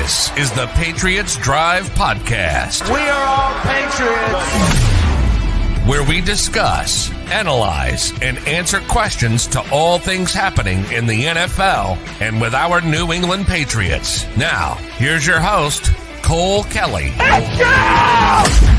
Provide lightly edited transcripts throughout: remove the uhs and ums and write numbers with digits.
This is the Patriots Drive Podcast. We are all Patriots. Where we discuss, analyze, and answer questions to all things happening in the NFL and with our New England Patriots. Now, here's your host, Cole Kelly. Let's go!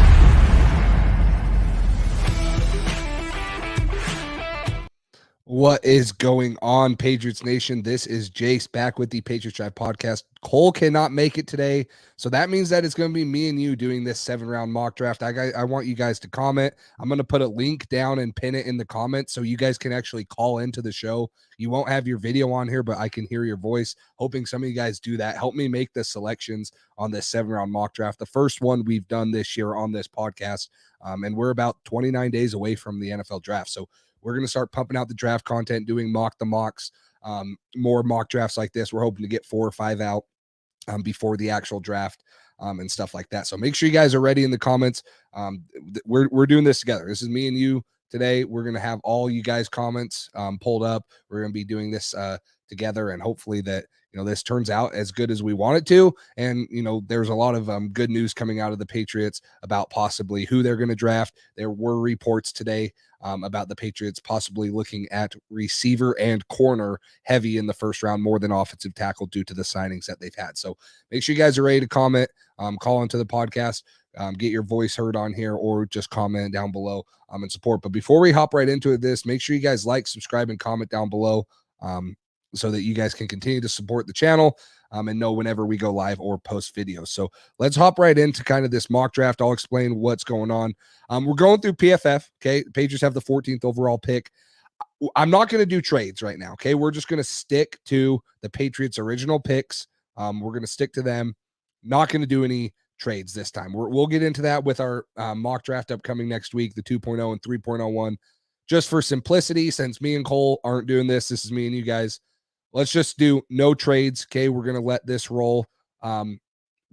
What is going on, Patriots Nation? This is Jace back with the Patriots Drive Podcast. Cole cannot make it today, so that means that it's going to be me and you doing this 7-round mock draft. I want you guys to comment. I'm going to put a link down and pin it in the comments so you guys can actually call into the show. You won't have your video on here, but I can hear your voice. Hoping some of you guys do that. Help me make the selections on this 7-round mock draft, the first one we've done this year on this podcast, and we're about 29 days away from the NFL draft, so we're going to start pumping out the draft content, doing mock the mocks, more mock drafts like this. We're hoping to get 4 or 5 out before the actual draft and stuff like that. So make sure you guys are ready in the comments. We're doing this together. This is me and you today. We're going to have all you guys' comments pulled up. We're going to be doing this together, and hopefully that this turns out as good as we want it to. And there's a lot of good news coming out of the Patriots about possibly who they're going to draft. There were reports today about the Patriots possibly looking at receiver and corner heavy in the first round more than offensive tackle due to the signings that they've had. So make sure you guys are ready to comment, call into the podcast, get your voice heard on here, or just comment down below and support. But before we hop right into this, make sure you guys like, subscribe, and comment down below so that you guys can continue to support the channel and know whenever we go live or post videos. So let's hop right into kind of this mock draft. I'll explain what's going on. We're going through PFF. Okay. The Patriots have the 14th overall pick. I'm not going to do trades right now. Okay. We're just going to stick to the Patriots original picks. We're going to stick to them. Not going to do any trades this time. We'll get into that with our mock draft upcoming next week, the 2.0 and 3.01. Just for simplicity, since me and Cole aren't doing this, this is me and you guys. Let's just do no trades. Okay, we're going to let this roll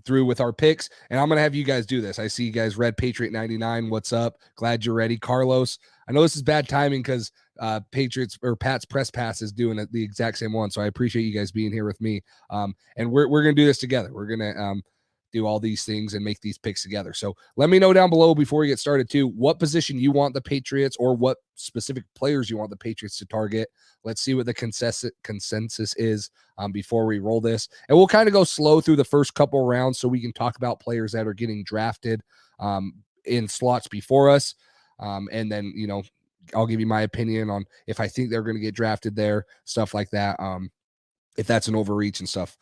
through with our picks, and I'm going to have you guys do this. I see you guys, Red Patriot 99. What's up? Glad you're ready. Carlos, I know this is bad timing because Patriots or Pat's Press Pass is doing it the exact same one, so I appreciate you guys being here with me. And we're going to do this together. We're going to do all these things and make these picks together. So let me know down below before we get started too, what position you want the Patriots or what specific players you want the Patriots to target. Let's see what the consensus is before we roll this. And we'll kind of go slow through the first couple rounds so we can talk about players that are getting drafted in slots before us. And then, I'll give you my opinion on if I think they're going to get drafted there, stuff like that. If that's an overreach and stuff.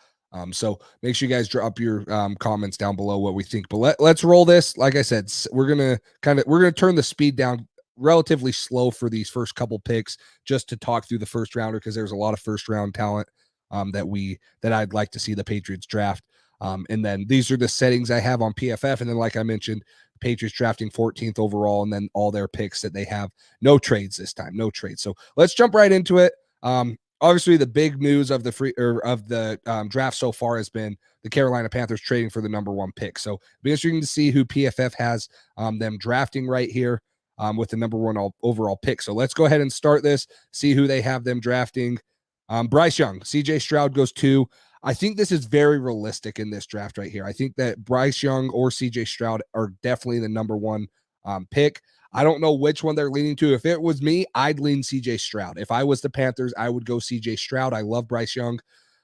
So make sure you guys drop your comments down below what we think. But let's roll this. Like I said, we're gonna turn the speed down relatively slow for these first couple picks just to talk through the first rounder, because there's a lot of first round talent that I'd like to see the Patriots draft. And then these are the settings I have on PFF. And then, like I mentioned, Patriots drafting 14th overall, and then all their picks that they have. No trades this time, no trades. So let's jump right into it. Obviously, the big news of the draft so far has been the Carolina Panthers trading for the number 1 pick. So it'll be interesting to see who PFF has them drafting right here with the number 1 overall pick. So let's go ahead and start this, see who they have them drafting. Bryce Young, CJ Stroud goes 2. I think this is very realistic in this draft right here. I think that Bryce Young or CJ Stroud are definitely the number 1 pick. I don't know which one they're leaning to. If it was me, I'd lean CJ Stroud. If I was the Panthers, I would go CJ Stroud. I love Bryce Young.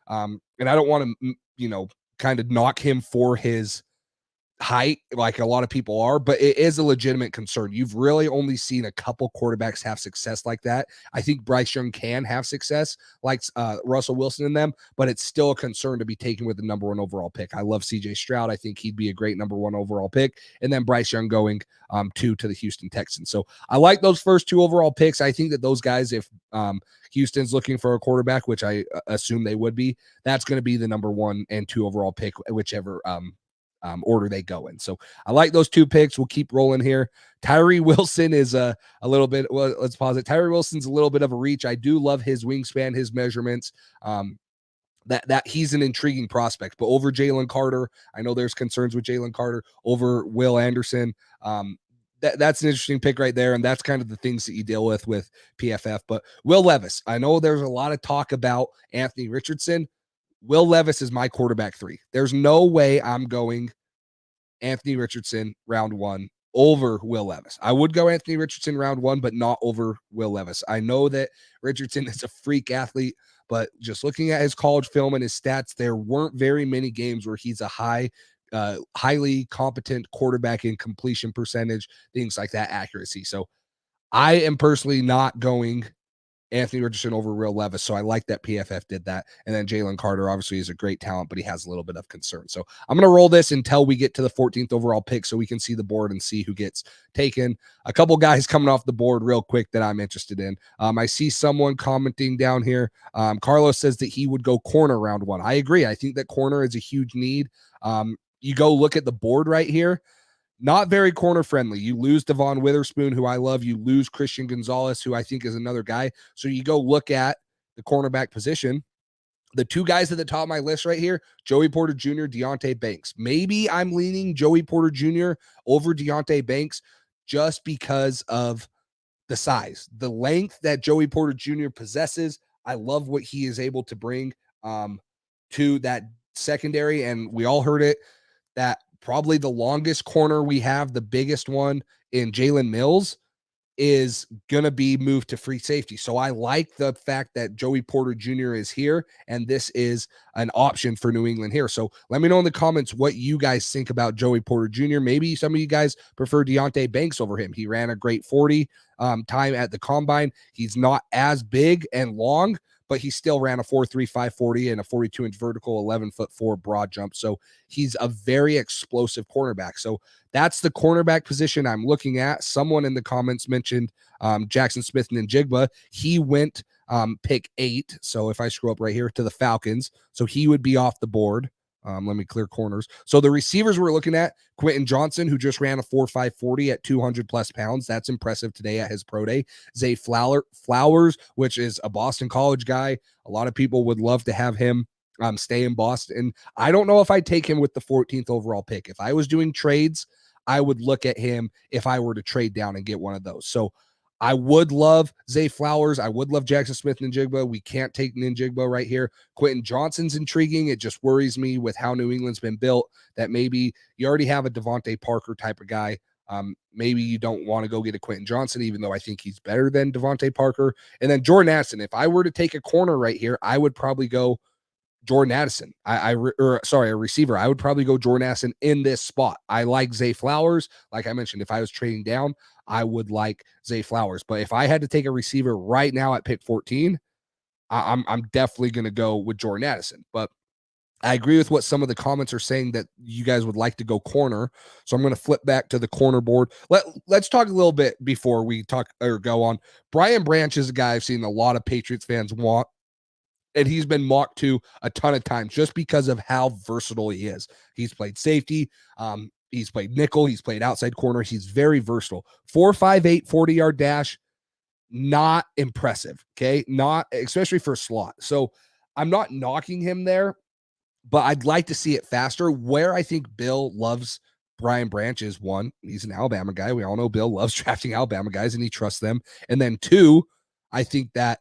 And I don't want to, kind of knock him for his height like a lot of people are, but it is a legitimate concern. You've really only seen a couple quarterbacks have success like that. I think Bryce Young can have success like Russell Wilson and them, but it's still a concern to be taken with the number 1 overall pick. I love CJ Stroud. I think he'd be a great number 1 overall pick. And then Bryce Young going 2 to the Houston Texans. So I like those first 2 overall picks. I think that those guys, if Houston's looking for a quarterback, which I assume they would be, that's going to be the number 1 and 2 overall pick, whichever order they go in. So I like those 2 picks. We'll keep rolling here. Tyree Wilson is a little bit, well, let's pause it. Tyree Wilson's a little bit of a reach. I do love his wingspan, his measurements. That he's an intriguing prospect, but over Jalen Carter, I know there's concerns with Jalen Carter, over Will Anderson. That's an interesting pick right there, and that's kind of the things that you deal with PFF. But Will Levis, I know there's a lot of talk about Anthony Richardson. Will Levis is my quarterback 3. There's no way I'm going Anthony Richardson round 1 over Will Levis. I would go Anthony Richardson round 1, but not over Will Levis. I know that Richardson is a freak athlete, but just looking at his college film and his stats, there weren't very many games where he's a highly competent quarterback in completion percentage, things like that, accuracy. So I am personally not going Anthony Richardson over Will Levis. So I like that PFF did that. And then Jalen Carter obviously is a great talent, but he has a little bit of concern. So I'm going to roll this until we get to the 14th overall pick so we can see the board and see who gets taken. A couple guys coming off the board real quick that I'm interested in. I see someone commenting down here. Carlos says that he would go corner round 1. I agree. I think that corner is a huge need. You go look at the board right here. Not very corner friendly. You lose Devon Witherspoon, who I love. You lose Christian Gonzalez, who I think is another guy. So you go look at the cornerback position. The 2 guys at the top of my list right here, Joey Porter Jr., Deontay Banks. Maybe I'm leaning Joey Porter Jr. over Deontay Banks just because of the size, the length that Joey Porter Jr. possesses. I love what he is able to bring to that secondary. And we all heard it, that probably the longest corner we have, the biggest one in Jalen Mills, is going to be moved to free safety. So I like the fact that Joey Porter Jr. is here, and this is an option for New England here. So let me know in the comments what you guys think about Joey Porter Jr. Maybe some of you guys prefer Deontay Banks over him. He ran a great 40 time at the combine. He's not as big and long, but he still ran a 4.3 540 and a 42-inch vertical 11'4" broad jump. So he's a very explosive cornerback. So that's the cornerback position I'm looking at. Someone in the comments mentioned Jackson Smith and Njigba. He went pick 8. So if I scroll up right here to the Falcons, so he would be off the board. Let me clear corners. So the receivers we're looking at, Quentin Johnson, who just ran a 4.5 40 at 200 plus pounds. That's impressive today at his pro day. Zay Flowers, which is a Boston College guy. A lot of people would love to have him stay in Boston. I don't know if I'd take him with the 14th overall pick. If I was doing trades, I would look at him if I were to trade down and get one of those. So I would love Zay Flowers. I would love Jackson Smith and Njigba. We can't take Njigba right here. Quentin Johnson's intriguing. It just worries me with how New England's been built that maybe you already have a Devontae Parker type of guy. Maybe you don't want to go get a Quentin Johnson, even though I think he's better than Devontae Parker. And then Jordan Addison. If I were to take a corner right here, I would probably go Jordan Addison. A receiver. I would probably go Jordan Addison in this spot. I like Zay Flowers. Like I mentioned, if I was trading down, I would like Zay Flowers. But if I had to take a receiver right now at pick 14, I'm definitely going to go with Jordan Addison. But I agree with what some of the comments are saying, that you guys would like to go corner. So I'm going to flip back to the corner board. Let's talk a little bit before we talk or go on. Brian Branch is a guy I've seen a lot of Patriots fans want, and he's been mocked to a ton of times just because of how versatile he is. He's played safety. He's played nickel. He's played outside corner. He's very versatile. 4.58 40-yard dash. Not impressive. Okay. Not especially for a slot. So I'm not knocking him there, but I'd like to see it faster. Where I think Bill loves Brian Branch is, 1, he's an Alabama guy. We all know Bill loves drafting Alabama guys and he trusts them. And then 2, I think that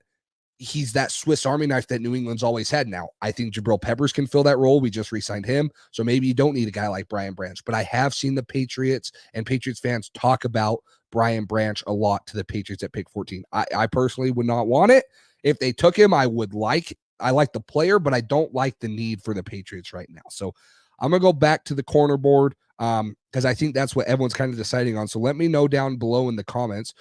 he's that Swiss Army knife that New England's always had. Now, I think Jabril Peppers can fill that role. We just re-signed him. So maybe you don't need a guy like Brian Branch. But I have seen the Patriots and Patriots fans talk about Brian Branch a lot to the Patriots at pick 14. I personally would not want it. If they took him, I like the player, but I don't like the need for the Patriots right now. So I'm going to go back to the corner board because I think that's what everyone's kind of deciding on. So let me know down below in the comments.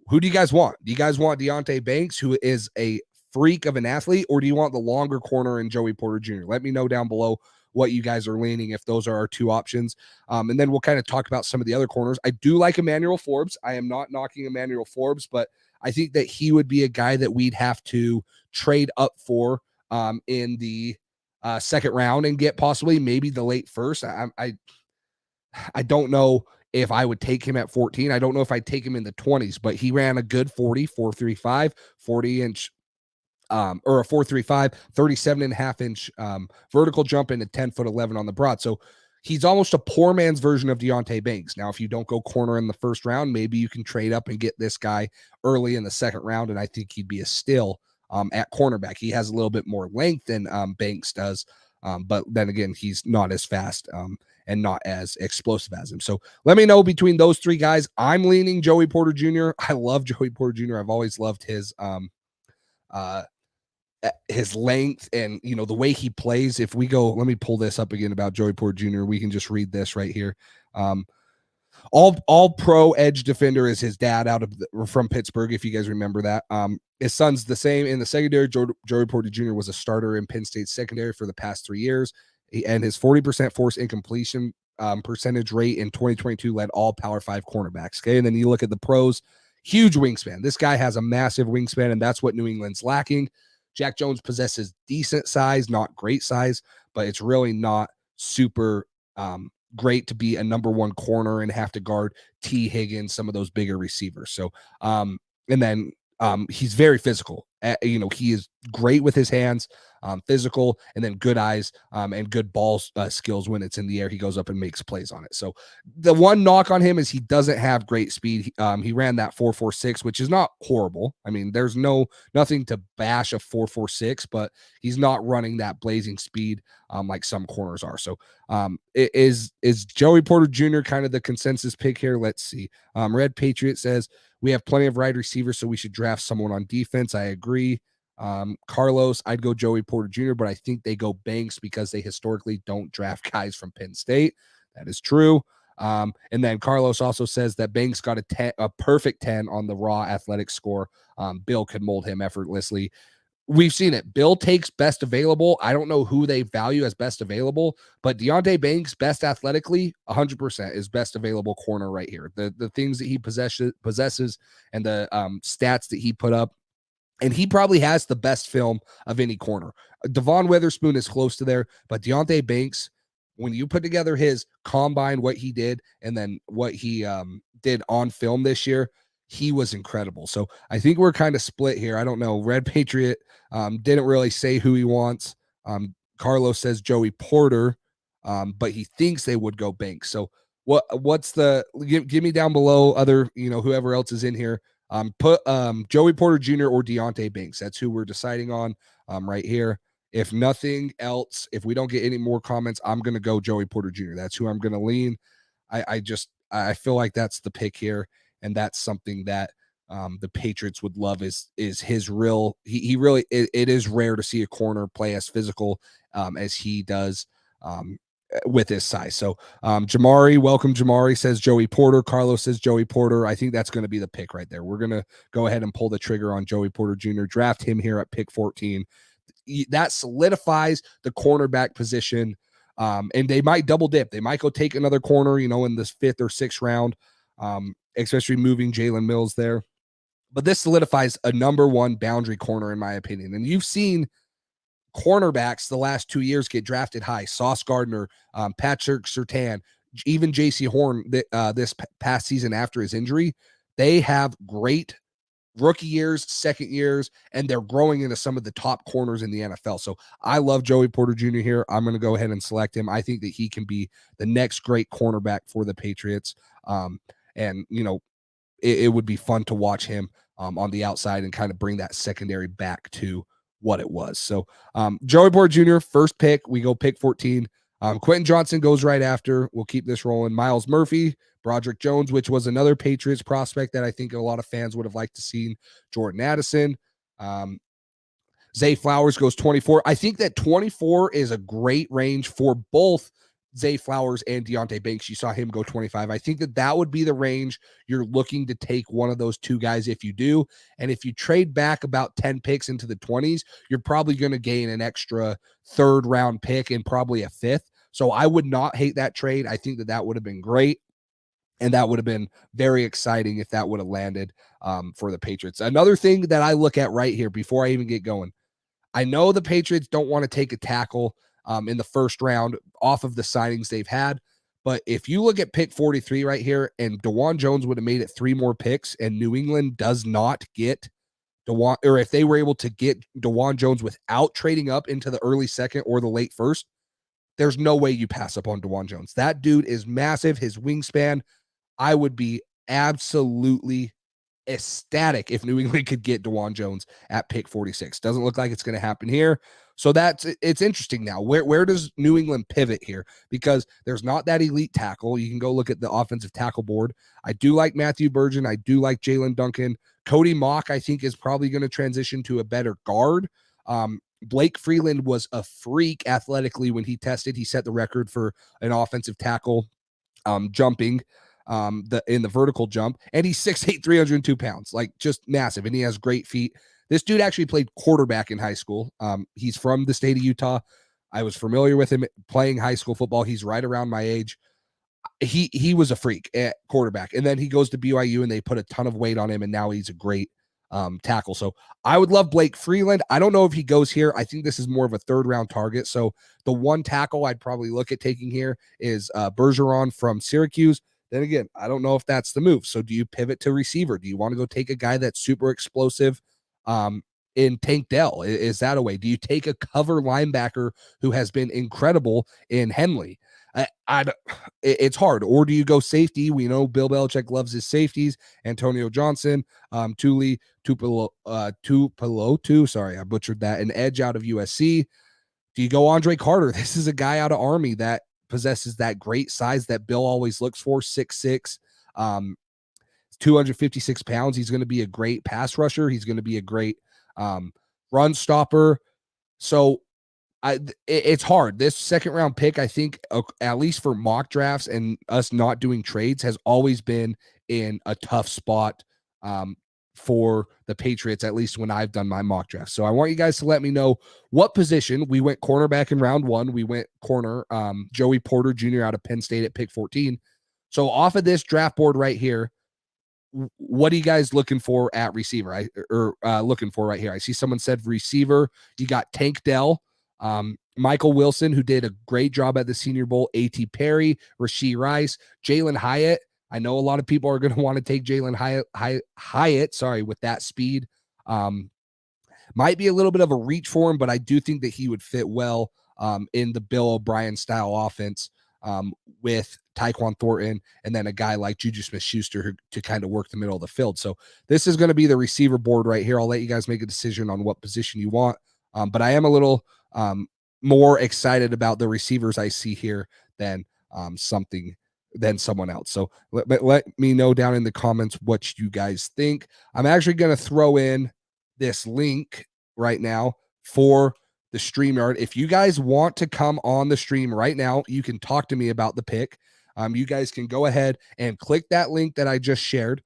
Who do you guys want? Do you guys want Deontay Banks, who is a freak of an athlete, or do you want the longer corner in Joey Porter Jr.? Let me know down below what you guys are leaning, if those are our 2 options. And then we'll kind of talk about some of the other corners. I do like Emmanuel Forbes. I am not knocking Emmanuel Forbes, but I think that he would be a guy that we'd have to trade up for in the second round and get possibly maybe the late first. I don't know if I would take him at 14. I don't know if I'd take him in the 20s, but he ran a good 4.35, 40-inch or a 4.35, 37.5-inch vertical jump and a 10'11" on the broad. So he's almost a poor man's version of Deontay Banks. Now, if you don't go corner in the first round, maybe you can trade up and get this guy early in the second round, and I think he'd be a steal at cornerback. He has a little bit more length than Banks does, but then again, he's not as fast and not as explosive as him. So let me know between those three guys. I'm leaning Joey Porter Jr. I love Joey Porter Jr. I've always loved his length and, you know, the way he plays. If we go, let me pull this up again about Joey Porter Jr. We can just read this right here. All pro edge defender is his dad from Pittsburgh. If you guys remember that, his son's the same in the secondary. Joey Porter Jr. was a starter in Penn State secondary for the past 3 years, and his 40% force incompletion percentage rate in 2022 led all Power 5 cornerbacks. Okay, and then you look at the pros, huge wingspan. This guy has a massive wingspan, and that's what New England's lacking. Jack Jones possesses decent size, not great size, but it's really not super great to be a number one corner and have to guard T. Higgins, some of those bigger receivers. So, and then he's very physical. He is great with his hands, physical, and then good eyes and good ball skills. When it's in the air, he goes up and makes plays on it. So the one knock on him is he doesn't have great speed. He ran that 4.46, which is not horrible. I mean, there's nothing to bash a 4.46, but he's not running that blazing speed like some corners are. So is Joey Porter Jr. kind of the consensus pick here? Let's see. Red Patriot says, we have plenty of wide receivers, so we should draft someone on defense. I agree. Carlos, I'd go Joey Porter Jr., but I think they go Banks because they historically don't draft guys from Penn State. That is true. And then Carlos also says that Banks got a perfect 10 on the raw athletic score. Bill could mold him effortlessly. We've seen it. Bill takes best available. I don't know who they value as best available, but Deonte Banks, best athletically, 100% is best available corner right here. The things that he possesses and the stats that he put up, and he probably has the best film of any corner. Devon Witherspoon is close to there, but Deonte Banks, when you put together his combine, what he did, and then what he did on film this year, he was incredible. So I think we're kind of split here. I don't know. Red Patriot didn't really say who he wants. Carlos says Joey Porter, but he thinks they would go Banks. So what's give me down below other, whoever else is in here. Put Joey Porter Jr. or Deonte Banks. That's who we're deciding on right here. If nothing else, if we don't get any more comments, I'm going to go Joey Porter Jr. That's who I'm going to lean. I feel like that's the pick here. And that's something that the Patriots would love is his real. He really, it is rare to see a corner play as physical as he does with his size. So Jamari, welcome. Jamari says Joey Porter. Carlos says Joey Porter. I think that's going to be the pick right there. We're going to go ahead and pull the trigger on Joey Porter Jr. Draft him here at pick 14. That solidifies the cornerback position. And they might double dip. They might go take another corner, in this 5th or 6th round. Especially moving Jalen Mills there. But this solidifies a number one boundary corner, in my opinion. And you've seen cornerbacks the last 2 years get drafted high. Sauce Gardner, Patrick Surtain, even J.C. Horn this past season after his injury. They have great rookie years, second years, and they're growing into some of the top corners in the NFL. So I love Joey Porter Jr. here. I'm going to go ahead and select him. I think that he can be the next great cornerback for the Patriots. And, it would be fun to watch him on the outside and kind of bring that secondary back to what it was. So Joey Porter Jr., first pick, we go pick 14. Quentin Johnson goes right after. We'll keep this rolling. Miles Murphy, Broderick Jones, which was another Patriots prospect that I think a lot of fans would have liked to see. Jordan Addison. Zay Flowers goes 24. I think that 24 is a great range for both Zay Flowers and Deonte Banks. You saw him go 25. I think that would be the range you're looking to take one of those two guys if you do. And if you trade back about 10 picks into the 20s, you're probably going to gain an extra 3rd round pick and probably a 5th. So I would not hate that trade. I think that would have been great. And that would have been very exciting if that would have landed for the Patriots. Another thing that I look at right here before I even get going, I know the Patriots don't want to take a tackle in the 1st round off of the signings they've had. But if you look at pick 43 right here, and DeJuan Jones would have made it 3 more picks, and New England does not get DeJuan, or if they were able to get DeJuan Jones without trading up into the early 2nd or the late 1st, there's no way you pass up on DeJuan Jones. That dude is massive. His wingspan, I would be absolutely ecstatic if New England could get DeJuan Jones at pick 46. Doesn't look like it's going to happen here. So it's interesting now. Where does New England pivot here? Because there's not that elite tackle. You can go look at the offensive tackle board. I do like Matthew Burgeon. I do like Jalen Duncan. Cody Mock, I think, is probably going to transition to a better guard. Blake Freeland was a freak athletically when he tested. He set the record for an offensive tackle jumping in the vertical jump, and he's 6'8", 302 pounds, like just massive, and he has great feet. This dude actually played quarterback in high school. He's from the state of Utah. I was familiar with him playing high school football. He's right around my age. He was a freak at quarterback, and then he goes to BYU and they put a ton of weight on him, and now he's a great tackle. So I would love Blake Freeland. I don't know if he goes here. I think this is more of a third round target. So the one tackle I'd probably look at taking here is Bergeron from Syracuse. Then again, I don't know if that's the move. So do you pivot to receiver? Do you want to go take a guy that's super explosive in Tank Dell? Is that a way? Do you take a cover linebacker who has been incredible in Henley? It's hard. Or do you go safety? We know Bill Belichick loves his safeties. Antonio Johnson, Tuli Tupelotu. Sorry, I butchered that. An edge out of USC. Do you go Andre Carter? This is a guy out of Army that possesses that great size that Bill always looks for, 6'6", 256 pounds. He's going to be a great pass rusher. He's going to be a great run stopper. So it's hard. This second round pick, I think, at least for mock drafts and us not doing trades, has always been in a tough spot for the Patriots, at least when I've done my mock draft. So I want you guys to let me know what position. We went cornerback in round 1. We went corner, Joey Porter Jr. out of Penn State at pick 14. So off of this draft board right here, what are you guys looking for at receiver? Looking for right here. I see someone said receiver. You got Tank Dell, Michael Wilson, who did a great job at the Senior Bowl, A.T. Perry, Rashee Rice, Jalen Hyatt. I know a lot of people are going to want to take Jalen Hyatt, with that speed. Might be a little bit of a reach for him, but I do think that he would fit well in the Bill O'Brien style offense with Tyquan Thornton and then a guy like Juju Smith-Schuster to kind of work the middle of the field. So this is going to be the receiver board right here. I'll let you guys make a decision on what position you want. But I am a little more excited about the receivers I see here than someone else. So let me know down in the comments what you guys think. I'm actually going to throw in this link right now for the StreamYard. If you guys want to come on the stream right now, you can talk to me about the pick. You guys can go ahead and click that link that I just shared.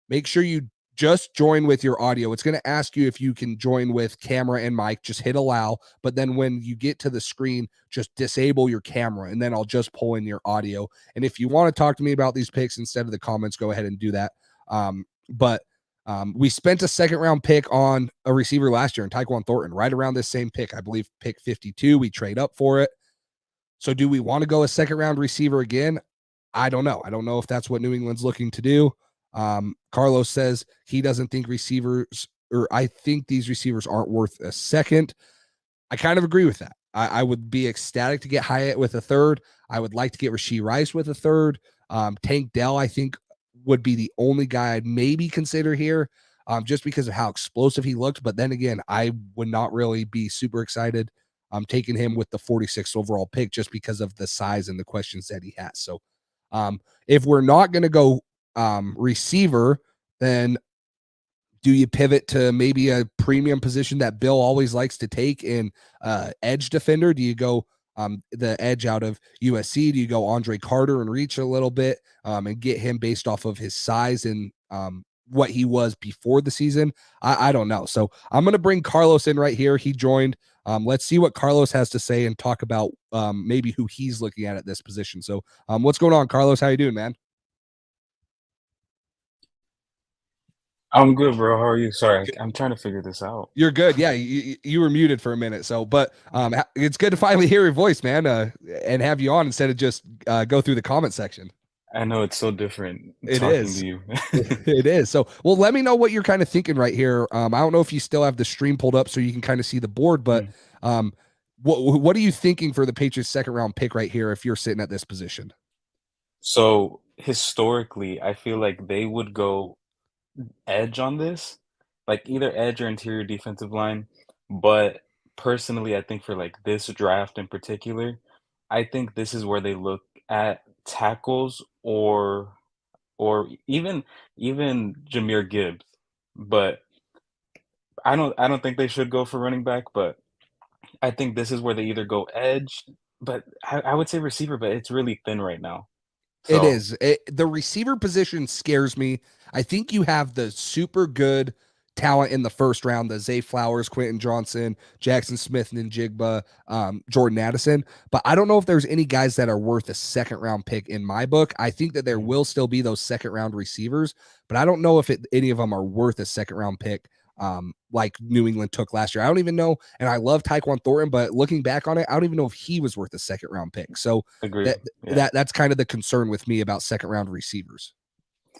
Make sure you just join with your audio. It's going to ask you if you can join with camera and mic. Just hit allow. But then when you get to the screen, just disable your camera, and then I'll just pull in your audio. And if you want to talk to me about these picks instead of the comments, go ahead and do that. But we spent a second round pick on a receiver last year in Tyquan Thornton, right around this same pick. I believe pick 52. We trade up for it. So do we want to go a second round receiver again? I don't know. I don't know if that's what New England's looking to do. Carlos says he doesn't think I think these receivers aren't worth a second. I kind of agree with that. I would be ecstatic to get Hyatt with a third. I would like to get Rashee Rice with a third. Tank Dell, I think, would be the only guy I'd maybe consider here, just because of how explosive he looked. But then again, I would not really be super excited taking him with the 46th overall pick just because of the size and the questions that he has. So if we're not going to go receiver, then do you pivot to maybe a premium position that Bill always likes to take in edge defender? Do you go the edge out of USC? Do you go Andre Carter and reach a little bit and get him based off of his size and what he was before the season? I don't know. So I'm going to bring Carlos in right here. He joined. Let's see what Carlos has to say and talk about maybe who he's looking at this position. So what's going on, Carlos? How you doing, man? I'm good, bro. How are you? Sorry, I'm trying to figure this out. You're good. Yeah, you were muted for a minute. So, but it's good to finally hear your voice, man, and have you on instead of just go through the comment section. I know it's so different. It talking is. To you. It is. So, well, let me know what you're kind of thinking right here. I don't know if you still have the stream pulled up so you can kind of see the board, but what are you thinking for the Patriots' second round pick right here if you're sitting at this position? So historically, I feel like they would go edge on this, like either edge or interior defensive line. But personally, I think for like this draft in particular, I think this is where they look at tackles or even Jahmyr Gibbs. But I don't think they should go for running back, but I think this is where they either go edge, but I would say receiver, but it's really thin right now. It So is. The receiver position scares me. I think you have the super good talent in the first round, the Zay Flowers, Quentin Johnson, Jackson Smith, and Njigba, Jordan Addison. But I don't know if there's any guys that are worth a second round pick in my book. I think that there will still be those second round receivers, but I don't know if any of them are worth a second round pick. Like New England took last year. I don't even know. And I love Tyquan Thornton, but looking back on it, I don't even know if he was worth a second round pick. So agree. Yeah. that's kind of the concern with me about second round receivers.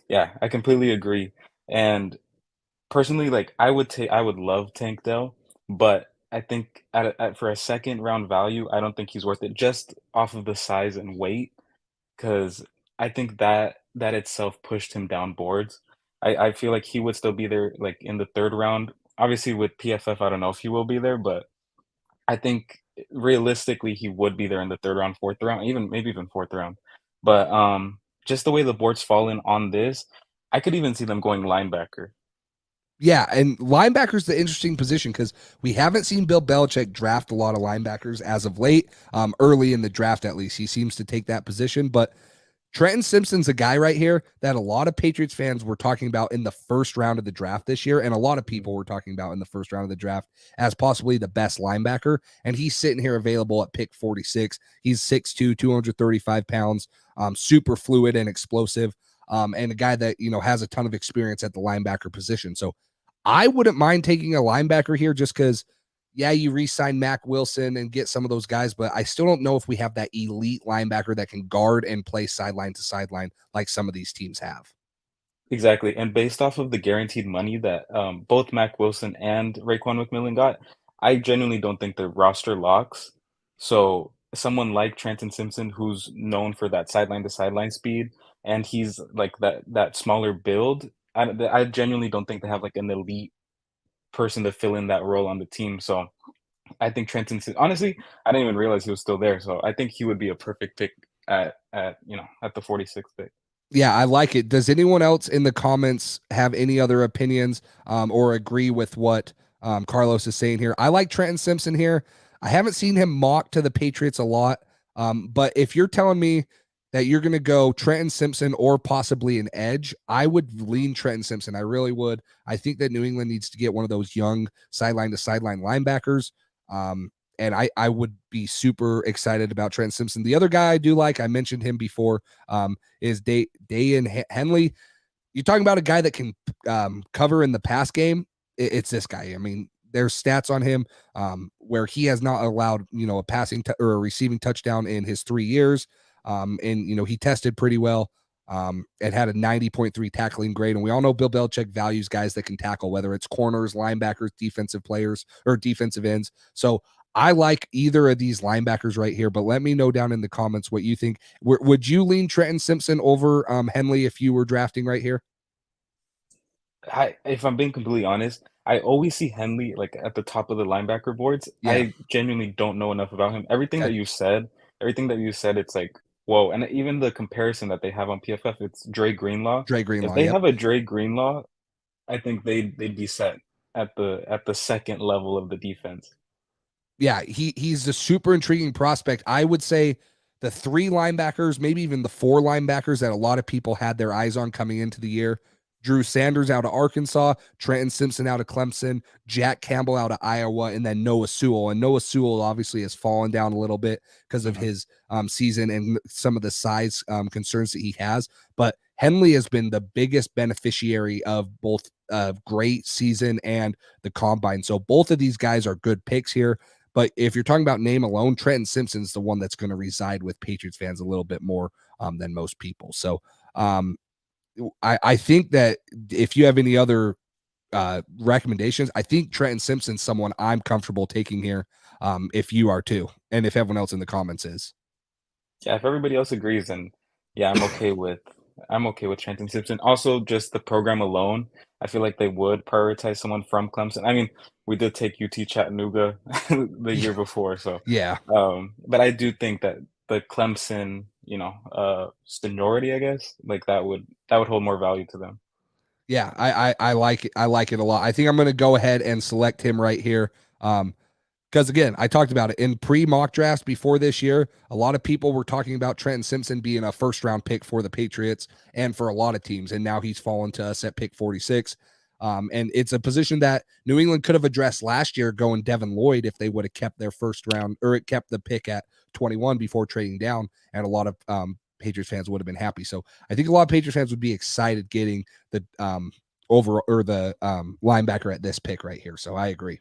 Yeah, I completely agree. And personally, like I would love Tank Dell, but I think for a second round value, I don't think he's worth it just off of the size and weight, because I think that itself pushed him down boards. I feel like he would still be there like in the third round. Obviously with PFF, I don't know if he will be there, but I think realistically he would be there in the third round, fourth round, even maybe even fourth round. But just the way the board's fallen on this, I could even see them going linebacker. Yeah, and linebacker's the interesting position because we haven't seen Bill Belichick draft a lot of linebackers as of late. Early in the draft, at least, he seems to take that position. But Trenton Simpson's a guy right here that a lot of Patriots fans were talking about in the first round of the draft this year, and a lot of people were talking about in the first round of the draft as possibly the best linebacker. And he's sitting here available at pick 46. He's 6'2", 235 pounds, super fluid and explosive, and a guy that has a ton of experience at the linebacker position. So I wouldn't mind taking a linebacker here just because, yeah, you re-sign Mac Wilson and get some of those guys, but I still don't know if we have that elite linebacker that can guard and play sideline to sideline like some of these teams have. Exactly, and based off of the guaranteed money that, both Mac Wilson and Raekwon McMillan got, I genuinely don't think they're roster locks. So, someone like Trenton Simpson, who's known for that sideline to sideline speed, and he's like that smaller build, I genuinely don't think they have, like, an elite person to fill in that role on the team, so I think honestly, I didn't even realize he was still there, so I think he would be a perfect pick at the 46th pick. Yeah, I like it. Does anyone else in the comments have any other opinions or agree with what Carlos is saying here? I like Trenton Simpson here. I haven't seen him mocked to the Patriots a lot, but if you're telling me that you're going to go Trenton Simpson or possibly an edge, I would lean Trenton Simpson. I really would. I think that New England needs to get one of those young sideline to sideline linebackers. And I would be super excited about Trenton Simpson. The other guy I do like, I mentioned him before, is Dayan Henley. You're talking about a guy that can cover in the pass game. It's this guy. I mean, there's stats on him where he has not allowed, a passing or a receiving touchdown in his 3 years. And, he tested pretty well and had a 90.3 tackling grade. And we all know Bill Belichick values guys that can tackle, whether it's corners, linebackers, defensive players, or defensive ends. So I like either of these linebackers right here, but let me know down in the comments what you think. Would you lean Trenton Simpson over Henley if you were drafting right here? If I'm being completely honest, I always see Henley like at the top of the linebacker boards. Yeah. I genuinely don't know enough about him. Okay. Everything that you said, it's like, whoa. And even the comparison that they have on PFF, it's Dre Greenlaw. Dre If Greenlaw. they Yep. have a Dre Greenlaw, I think they'd be set at the second level of the defense. Yeah, he's a super intriguing prospect. I would say the 3 linebackers, maybe even the 4 linebackers that a lot of people had their eyes on coming into the year. Drew Sanders out of Arkansas, Trenton Simpson out of Clemson, Jack Campbell out of Iowa, and then Noah Sewell. And Noah Sewell obviously has fallen down a little bit because of his season and some of the size concerns that he has. But Henley has been the biggest beneficiary of both great season and the combine. So both of these guys are good picks here. But if you're talking about name alone, Trenton Simpson's the one that's going to reside with Patriots fans a little bit more than most people. So I think that if you have any other recommendations, I think Trenton Simpson's someone I'm comfortable taking here if you are too, and if everyone else in the comments is. Yeah, if everybody else agrees, then yeah, I'm okay with I'm okay with Trenton Simpson. Also, just the program alone, I feel like they would prioritize someone from Clemson. I mean, we did take UT Chattanooga the year before, so Yeah. but I do think that the Clemson, seniority, I guess, like that would hold more value to them. Yeah, I like it. I like it a lot. I think I'm going to go ahead and select him right here. Because again, I talked about it in pre-mock drafts before this year. A lot of people were talking about Trenton Simpson being a first-round pick for the Patriots and for a lot of teams, and now he's fallen to us at pick 46. And it's a position that New England could have addressed last year, going Devin Lloyd if they would have kept their first round, or it kept the pick at 21 before trading down, and a lot of Patriots fans would have been happy. So I think a lot of Patriots fans would be excited getting the linebacker at this pick right here. So I agree.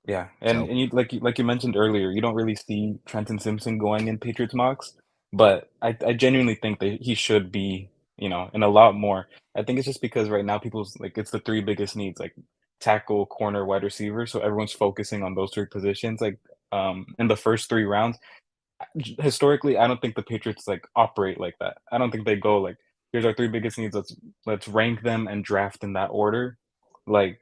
Yeah, and So and you mentioned earlier, you don't really see Trenton Simpson going in Patriots mocks, but I genuinely think that he should be, in a lot more. I think it's just because right now people's like it's the three biggest needs, like tackle, corner, wide receiver. So everyone's focusing on those three positions. Like in the first 3 rounds, historically, I don't think the Patriots like operate like that. I don't think they go like, here's our three biggest needs. Let's rank them and draft in that order. Like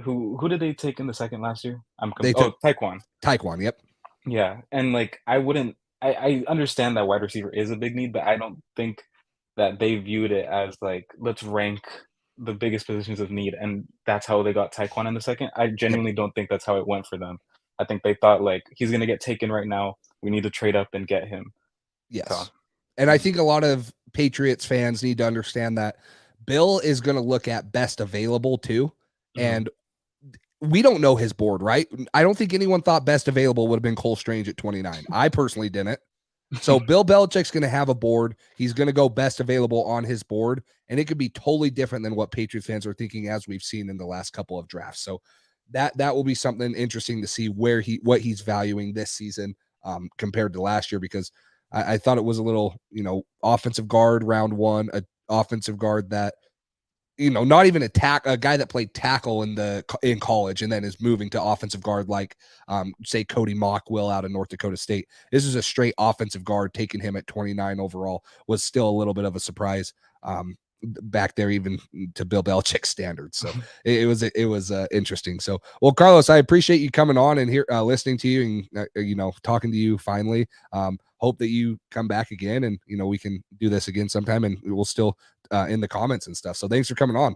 who did they take in the second last year? they took Oh, Taekwon. Taekwon. Yep. Yeah, and like I wouldn't. I understand that wide receiver is a big need, but I don't think that they viewed it as like let's rank the biggest positions of need, and that's how they got Taekwon in the second. I Yep. genuinely don't think that's how it went for them. I think they thought like he's gonna get taken right now. We need to trade up and get him. So Yes. And I think a lot of Patriots fans need to understand that Bill is going to look at best available too. mhm. And we don't know his board, right? I don't think anyone thought best available would have been Cole Strange at 29. I personally didn't. So Bill Belichick's going to have a board. He's going to go best available on his board, and it could be totally different than what Patriots fans are thinking, as we've seen in the last couple of drafts. So that will be something interesting to see what he's valuing this season compared to last year, because I thought it was a little, offensive guard round one, a offensive guard that, not even a guy that played tackle in college and then is moving to offensive guard, like say Cody Mock will out of North Dakota State. This is a straight offensive guard. Taking him at 29 overall was still a little bit of a surprise back there, even to Bill Belichick's standards. So it was interesting. So, well, Carlos, I appreciate you coming on and here listening to you and talking to you finally. Hope that you come back again, and we can do this again sometime, and we'll still in the comments and stuff. So thanks for coming on.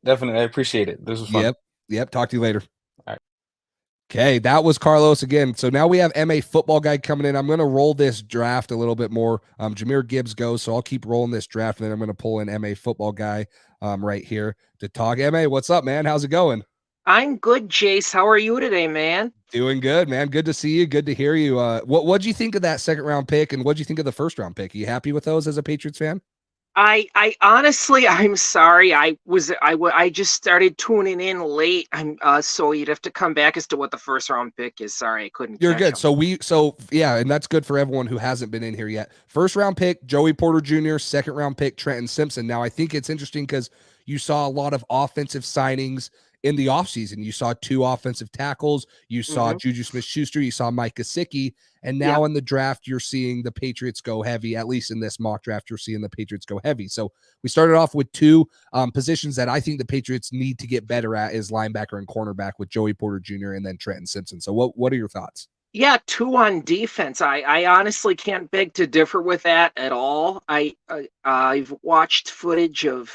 Definitely, I appreciate it. This was fun. Yep. Talk to you later. All right. Okay, that was Carlos again. So now we have MA football guy coming in. I'm going to roll this draft a little bit more. Jameer Gibbs goes, so I'll keep rolling this draft, and then I'm going to pull in MA football guy right here to talk. MA, what's up, man? How's it going? I'm good, Jace. How are you today, man? Doing good, man. Good to see you. Good to hear you. What'd you think of that second round pick, and what'd you think of the first round pick? Are you happy with those as a Patriots fan? I honestly, I'm sorry. I just started tuning in late. So you'd have to come back as to what the first round pick is. Sorry, I couldn't. You're catch good. them. So yeah, and that's good for everyone who hasn't been in here yet. First round pick, Joey Porter Jr., second round pick, Trenton Simpson. Now I think it's interesting because you saw a lot of offensive signings in the offseason. You saw 2 offensive tackles, you saw Juju Smith-Schuster, you saw Mike Gesicki, and now Yeah. in the draft, you're seeing the Patriots go heavy. At least in this mock draft, you're seeing the Patriots go heavy. So we started off with 2 positions that I think the Patriots need to get better at is linebacker and cornerback, with Joey Porter Jr. and then Trenton Simpson. So what are your thoughts? Yeah, 2 on defense. I honestly can't beg to differ with that at all. I've watched footage of.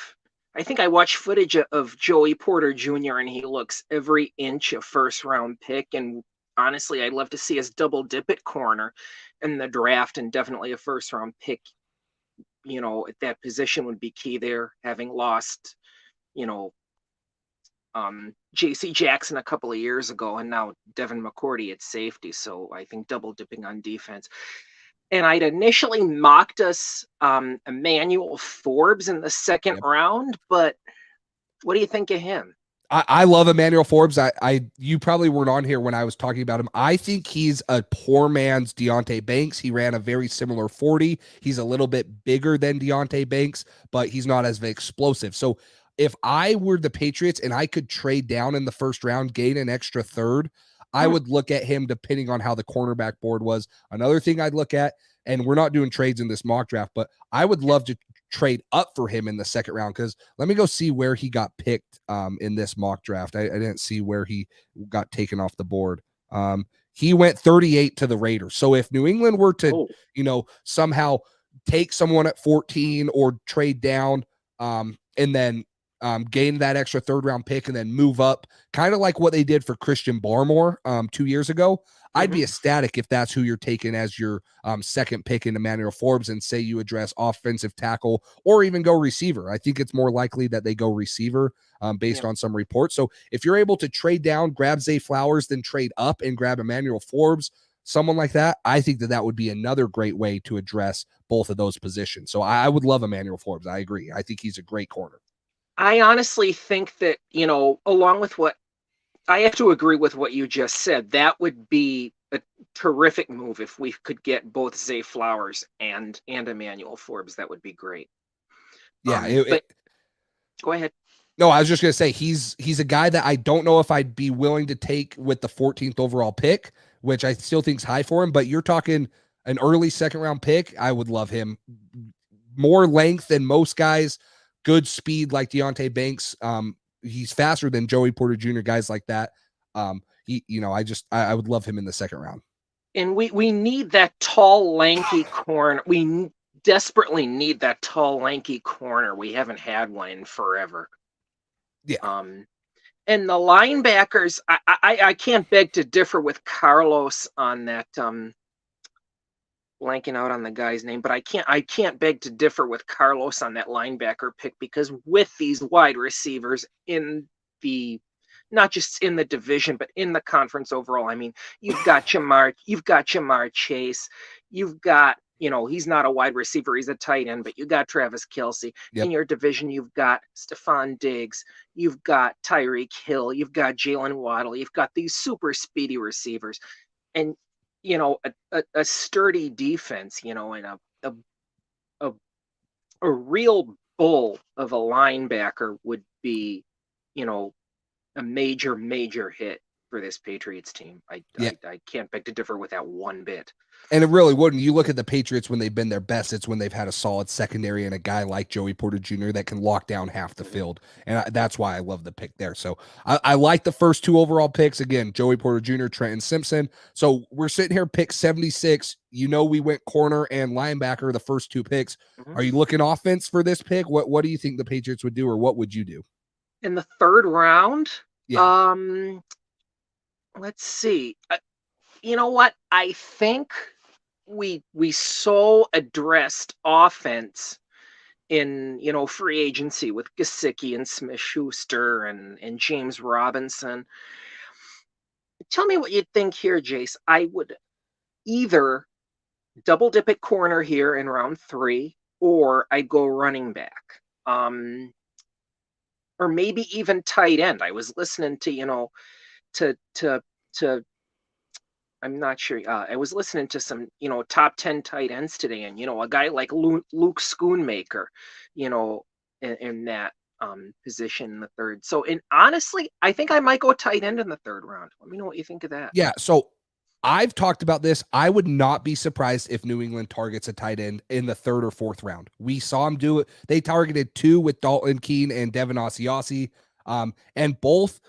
I think I watched footage of Joey Porter Jr. and he looks every inch a first round pick. And honestly, I'd love to see us double dip at corner in the draft, and definitely a first round pick. At that position would be key there. Having lost, you know, J.C. Jackson a couple of years ago, and now Devin McCourty at safety. So I think double dipping on defense. And I'd initially mocked us Emmanuel Forbes in the second Yep. round, but what do you think of him? I love Emmanuel Forbes. You probably weren't on here when I was talking about him. I think he's a poor man's Deontay Banks. He ran a very similar 40. He's a little bit bigger than Deontay Banks, but he's not as explosive. So if I were the Patriots and I could trade down in the first round, gain an extra third, I would look at him depending on how the cornerback board was. Another thing I'd look at, and we're not doing trades in this mock draft, but I would love to trade up for him in the second round. Because let me go see where he got picked in this mock draft. I didn't see where he got taken off the board. He went 38 to the Raiders. So if New England were to, somehow take someone at 14 or trade down, and then gain that extra third round pick and then move up, kind of like what they did for Christian Barmore 2 years ago, I'd be ecstatic if that's who you're taking as your second pick in Emmanuel Forbes, and say you address offensive tackle or even go receiver. I think it's more likely that they go receiver based on some reports. So if you're able to trade down, grab Zay Flowers, then trade up and grab Emmanuel Forbes, someone like that, I think that would be another great way to address both of those positions. So I would love Emmanuel Forbes. I agree. I think he's a great corner. I honestly think that, along with what I have to agree with what you just said, that would be a terrific move if we could get both Zay Flowers and Emmanuel Forbes. That would be great. Yeah. Go ahead. No, I was just going to say he's a guy that I don't know if I'd be willing to take with the 14th overall pick, which I still think is high for him. But you're talking an early second round pick. I would love him. More length than most guys, good speed like Deonte Banks. He's faster than Joey Porter Jr., guys like that. I would love him in the second round. And we need that tall, lanky corner. We desperately need that tall, lanky corner. We haven't had one in forever. Yeah. And the linebackers, I can't beg to differ with Carlos on that. Blanking out on the guy's name, but I can't beg to differ with Carlos on that linebacker pick, because with these wide receivers in the, not just in the division, but in the conference overall, I mean, you've got Jamar Chase, you've got, he's not a wide receiver, he's a tight end, but you got Travis Kelce. In your division. You've got Stephon Diggs, you've got Tyreek Hill, you've got Jalen Waddle, you've got these super speedy receivers, and a sturdy defense, and a real bull of a linebacker would be, a major hit for this Patriots team. I can't beg to differ with that one bit. And it really wouldn't. You look at the Patriots when they've been their best, it's when they've had a solid secondary and a guy like Joey Porter Jr. that can lock down half the field. And that's why I love the pick there. So I like the first two overall picks. Again, Joey Porter Jr., Trenton Simpson. So we're sitting here, pick 76. We went corner and linebacker the first two picks. Are you looking offense for this pick? What do you think the Patriots would do, or what would you do? In the third round? Yeah. Let's see. You know what? I think we so addressed offense in, free agency with Gesicki and Smith-Schuster and James Robinson. Tell me what you think here, Jace. I would either double dip at corner here in round 3, or I'd go running back. Or maybe even tight end. I was listening to, to I'm not sure. I was listening to some, top 10 tight ends today, and a guy like Luke Schoonmaker, in that position in the third. So, and honestly, I think I might go tight end in the third round. Let me know what you think of that. Yeah. So I've talked about this. I would not be surprised if New England targets a tight end in the third or fourth round. We saw them do it. They targeted 2 with Dalton Keene and Devin Asiasi, and both.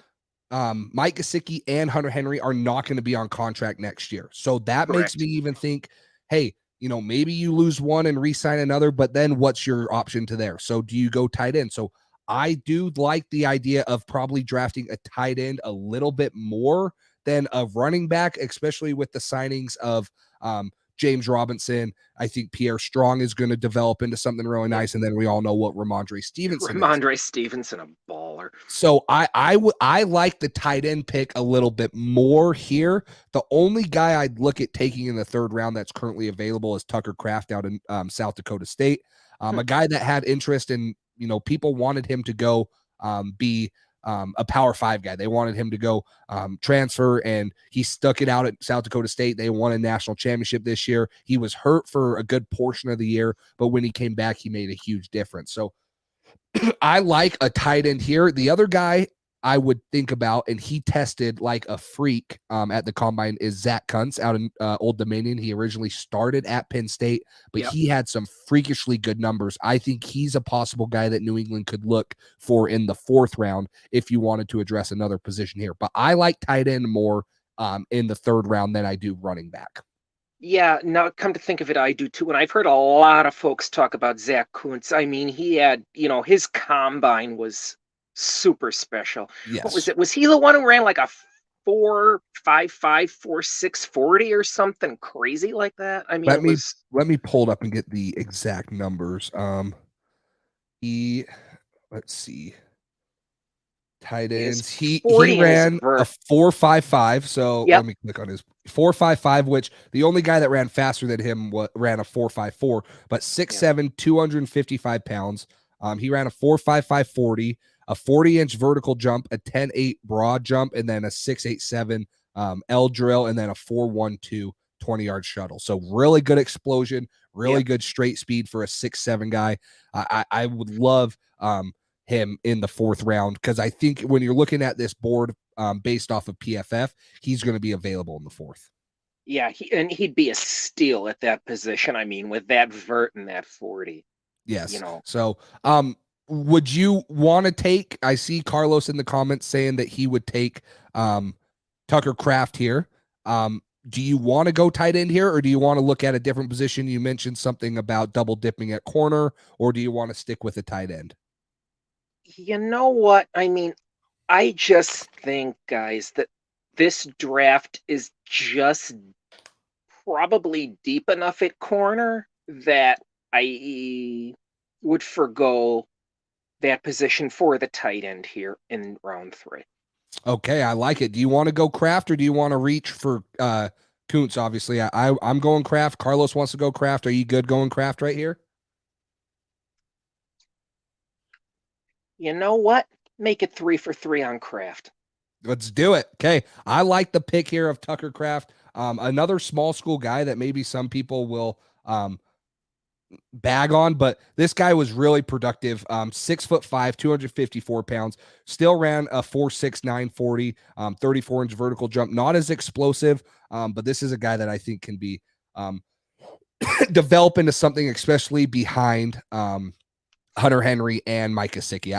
Mike Gesicki and Hunter Henry are not going to be on contract next year. So that makes me even think, hey, maybe you lose one and re-sign another, but then what's your option to there? So do you go tight end? So I do like the idea of probably drafting a tight end a little bit more than a running back, especially with the signings of James Robinson. I think Pierre Strong is going to develop into something really nice. And then we all know what Ramondre Stevenson is. A baller. So I like the tight end pick a little bit more here. The only guy I'd look at taking in the third round that's currently available is Tucker Kraft out in South Dakota State. A guy that had interest in, people wanted him to go be a Power 5 guy. They wanted him to go transfer, and he stuck it out at South Dakota State. They won a national championship this year. He was hurt for a good portion of the year, but when he came back, he made a huge difference. So I like a tight end here. The other guy I would think about, and he tested like a freak at the combine, is Zach Kuntz out in Old Dominion. He originally started at Penn State, but he had some freakishly good numbers. I think he's a possible guy that New England could look for in the 4th round if you wanted to address another position here. But I like tight end more in the 3rd round than I do running back. Yeah, now come to think of it, I do too. And I've heard a lot of folks talk about Zach Kuntz. I mean, he had, his combine was super special. Yes. What was it? Was he the one who ran like a 4.55, 4.6 40 or something crazy like that? I mean, let me pull it up and get the exact numbers. Let's see. Tight ends. He ran a 4.55. So let me click on his 4.55, which the only guy that ran faster than him ran a 4.54, but 6'7", 255 pounds. He ran a 4.55 40, a 40-inch vertical jump, a 10.8 broad jump, and then a 6.87 L drill, and then a 4.12 20-yard shuttle. So really good explosion, really good straight speed for a 6'7" guy. I would love him in the 4th round, because I think when you're looking at this board based off of PFF, he's going to be available in the 4th. Yeah, he'd be a steal at that position. I mean, with that vert and that 40. Yes. So would you want to take, I see Carlos in the comments saying that he would take Tucker Kraft here. Do you want to go tight end here, or do you want to look at a different position? You mentioned something about double dipping at corner, or do you want to stick with a tight end? You know what? I mean, I just think, guys, that this draft is just probably deep enough at corner that I would forgo that position for the tight end here in round 3. Okay, I like it. Do you want to go Kraft, or do you want to reach for Kuntz? Obviously, I'm going Kraft. Carlos wants to go Kraft. Are you good going Kraft right here? You know what? Make it 3 for 3 on Kraft. Let's do it. Okay. I like the pick here of Tucker Kraft. Another small school guy that maybe some people will bag on, but this guy was really productive. 6'5", 254 pounds, still ran a 4.6 940, 34-inch vertical jump. Not as explosive, but this is a guy that I think can be develop into something, especially behind Hunter Henry and Mike Gesicki.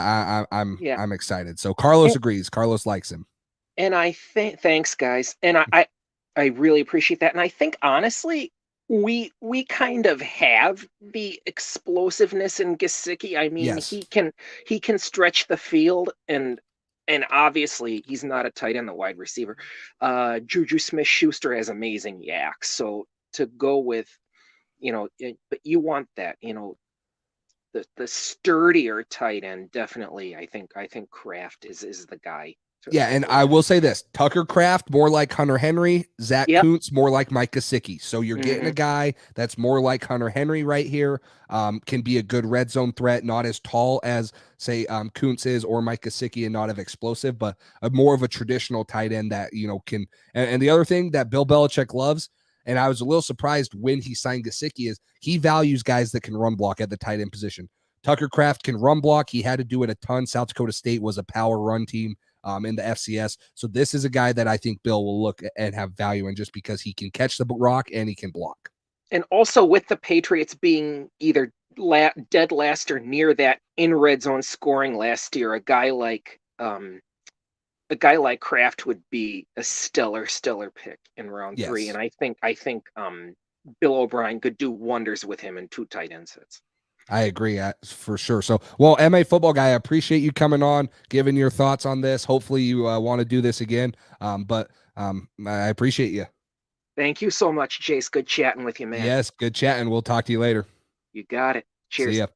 I'm excited. So Carlos agrees. Carlos likes him. And I think, thanks guys. And I really appreciate that. And I think honestly, we kind of have the explosiveness in Gesicki. I mean, he can stretch the field, and obviously he's not a tight end, the wide receiver. Juju Smith-Schuster has amazing yak. So to go with, but you want that, the sturdier tight end, definitely. I think Kraft is the guy. Yeah, and I will say this: Tucker Kraft more like Hunter Henry, Zach Kuntz more like Mike Gesicki. So you're getting a guy that's more like Hunter Henry right here. Can be a good red zone threat, not as tall as say Kuntz is or Mike Gesicki, and not as explosive, but more of a traditional tight end that can. And the other thing that Bill Belichick loves, and I was a little surprised when he signed Gesicki, is he values guys that can run block at the tight end position. Tucker Kraft can run block. He had to do it a ton. South Dakota State was a power run team in the FCS. So this is a guy that I think Bill will look and have value in, just because he can catch the rock and he can block. And also with the Patriots being either dead last or near that in red zone scoring last year, a guy like Kraft would be a stellar pick in round 3. And I think Bill O'Brien could do wonders with him in 2 tight end sets. I agree for sure. So, well, MA football guy, I appreciate you coming on, giving your thoughts on this. Hopefully you want to do this again. But I appreciate you. Thank you so much, Jace. Good chatting with you, man. Yes, good chatting. We'll talk to you later. You got it. Cheers. See ya.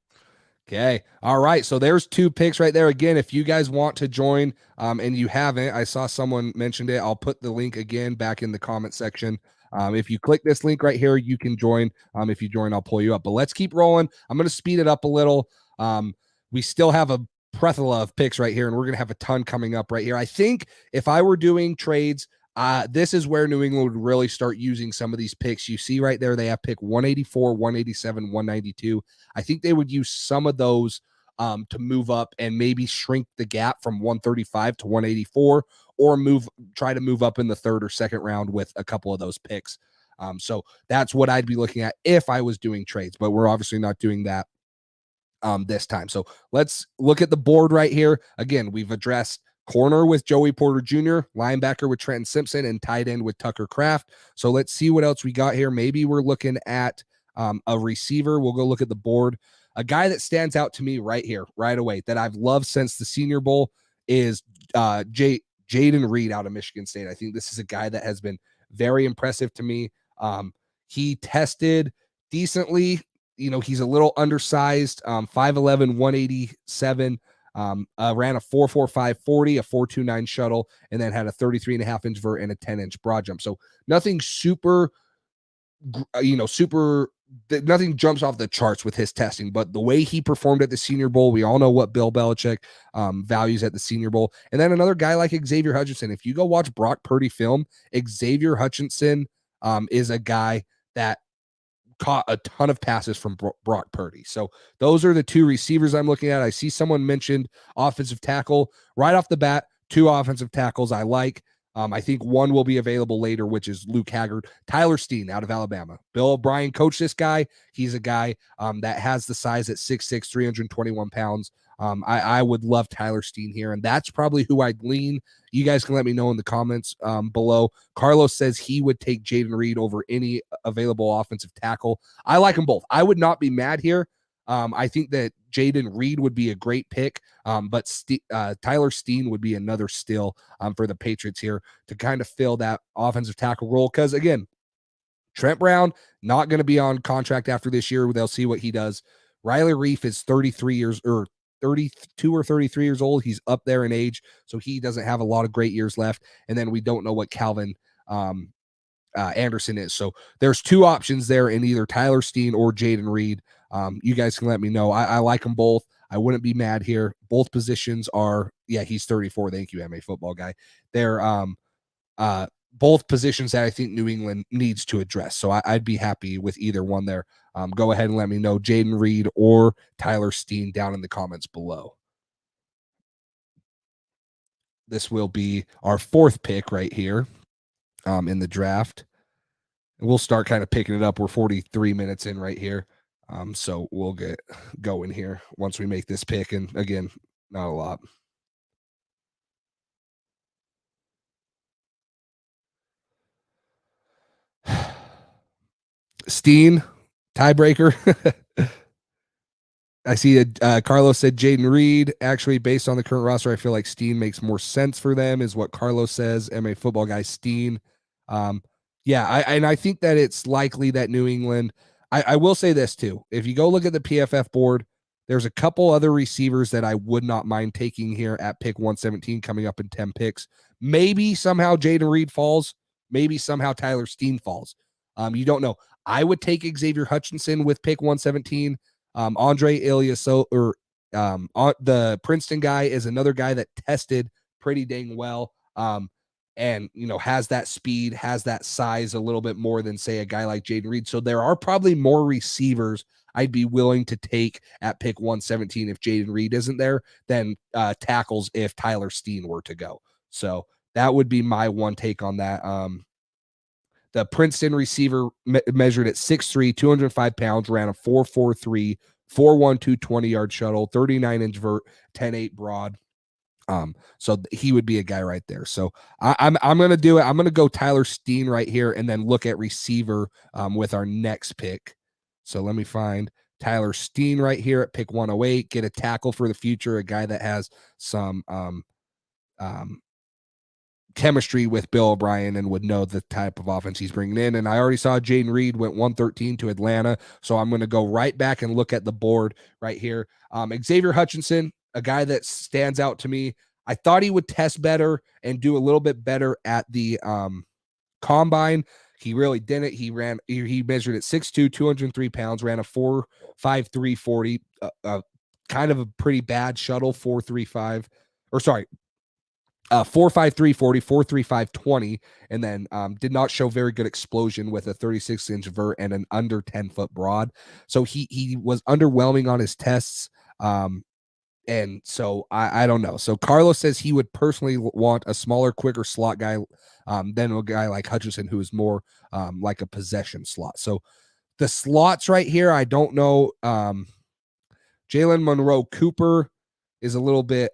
Okay. All right. So there's 2 picks right there. Again, if you guys want to join and you haven't, I saw someone mentioned it. I'll put the link again back in the comment section. If you click this link right here, you can join. If you join, I'll pull you up. But let's keep rolling. I'm going to speed it up a little. We still have a plethora of picks right here, and we're going to have a ton coming up right here. I think if I were doing trades, this is where New England would really start using some of these picks. You see right there, they have pick 184, 187, 192. I think they would use some of those to move up and maybe shrink the gap from 135 to 184, or try to move up in the third or second round with a couple of those picks. So that's what I'd be looking at if I was doing trades, but we're obviously not doing that this time. So let's look at the board right here. Again, we've addressed corner with Joey Porter Jr., linebacker with Trenton Simpson, and tight end with Tucker Kraft. So let's see what else we got here. Maybe we're looking at a receiver. We'll go look at the board. A guy that stands out to me right here, right away, that I've loved since the Senior Bowl is Jaden Reed out of Michigan State. I think this is a guy that has been very impressive to me. He tested decently. You know, he's a little undersized, 5'11", 187, ran a 4.45 40, a 4.29 shuttle, and then had a 33.5-inch vert and a 10-inch broad jump. So nothing super, nothing jumps off the charts with his testing, but the way he performed at the Senior Bowl, we all know what Bill Belichick values at the Senior Bowl. And then another guy like Xavier Hutchinson. If you go watch Brock Purdy film, Xavier Hutchinson is a guy that caught a ton of passes from Brock Purdy. So those are the two receivers I'm looking at. I see someone mentioned offensive tackle right off the bat. Two offensive tackles I like. I think one will be available later, which is Luke Haggard. Tyler Steen out of Alabama. Bill O'Brien coached this guy. He's a guy that has the size at 6'6", 321 pounds. I would love Tyler Steen here, and that's probably who I'd lean. You guys can let me know in the comments below. Carlos says he would take Jaden Reed over any available offensive tackle. I like them both. I would not be mad here. I think that Jaden Reed would be a great pick, but Tyler Steen would be another steal for the Patriots here to kind of fill that offensive tackle role. Because, again, Trent Brown, not going to be on contract after this year. They'll see what he does. Riley Reef is 32 or 33 years old. He's up there in age, so he doesn't have a lot of great years left. And then we don't know what Calvin Anderson is. So there's two options there in either Tyler Steen or Jaden Reed. You guys can let me know. I like them both. I wouldn't be mad here. Both positions are, he's 34. Thank you, MA football guy. They're both positions that I think New England needs to address. So I'd be happy with either one there. Go ahead and let me know Jaden Reed or Tyler Steen down in the comments below. This will be our fourth pick right here in the draft. And we'll start kind of picking it up. We're 43 minutes in right here. So we'll get going here once we make this pick. And again, not a lot. Steen, tiebreaker. I see that Carlos said Jaden Reed. Actually, based on the current roster, I feel like Steen makes more sense for them, is what Carlos says. MA football guy Steen. I think that it's likely that New England. I will say this too. If you go look at the PFF board, there's a couple other receivers that I would not mind taking here at pick 117, coming up in 10 picks. Maybe somehow Jaden Reed falls. Maybe somehow Tyler Steen falls. You don't know. I would take Xavier Hutchinson with pick 117. Andre Ilyaso, or the Princeton guy, is another guy that tested pretty dang well. And, has that speed, has that size a little bit more than, say, a guy like Jaden Reed. So there are probably more receivers I'd be willing to take at pick 117 if Jaden Reed isn't there than tackles if Tyler Steen were to go. So that would be my one take on that. The Princeton receiver measured at 6'3", 205 pounds, ran a 4.43, 4.12 20-yard shuttle, 39-inch vert, 10.8 broad. So he would be a guy right there. So I'm going to do it. I'm going to go Tyler Steen right here and then look at receiver with our next pick. So let me find Tyler Steen right here at pick 108, get a tackle for the future, a guy that has some chemistry with Bill O'Brien and would know the type of offense he's bringing in. And I already saw Jaden Reed went 113 to Atlanta. So I'm going to go right back and look at the board right here. Xavier Hutchinson, a guy that stands out to me. I thought he would test better and do a little bit better at the combine. He really didn't. He measured at 6'2", 203 pounds, ran a 4.53 40, kind of a pretty bad shuttle, 4.35, or sorry, 4.53 40, 4.35 20, and then did not show very good explosion with a 36-inch vert and an under 10-foot broad. So he was underwhelming on his tests. And so I don't know. So Carlos says he would personally want a smaller, quicker slot guy than a guy like Hutchinson, who is more like a possession slot. So the slots right here, I don't know. Jalen Monroe Cooper is a little bit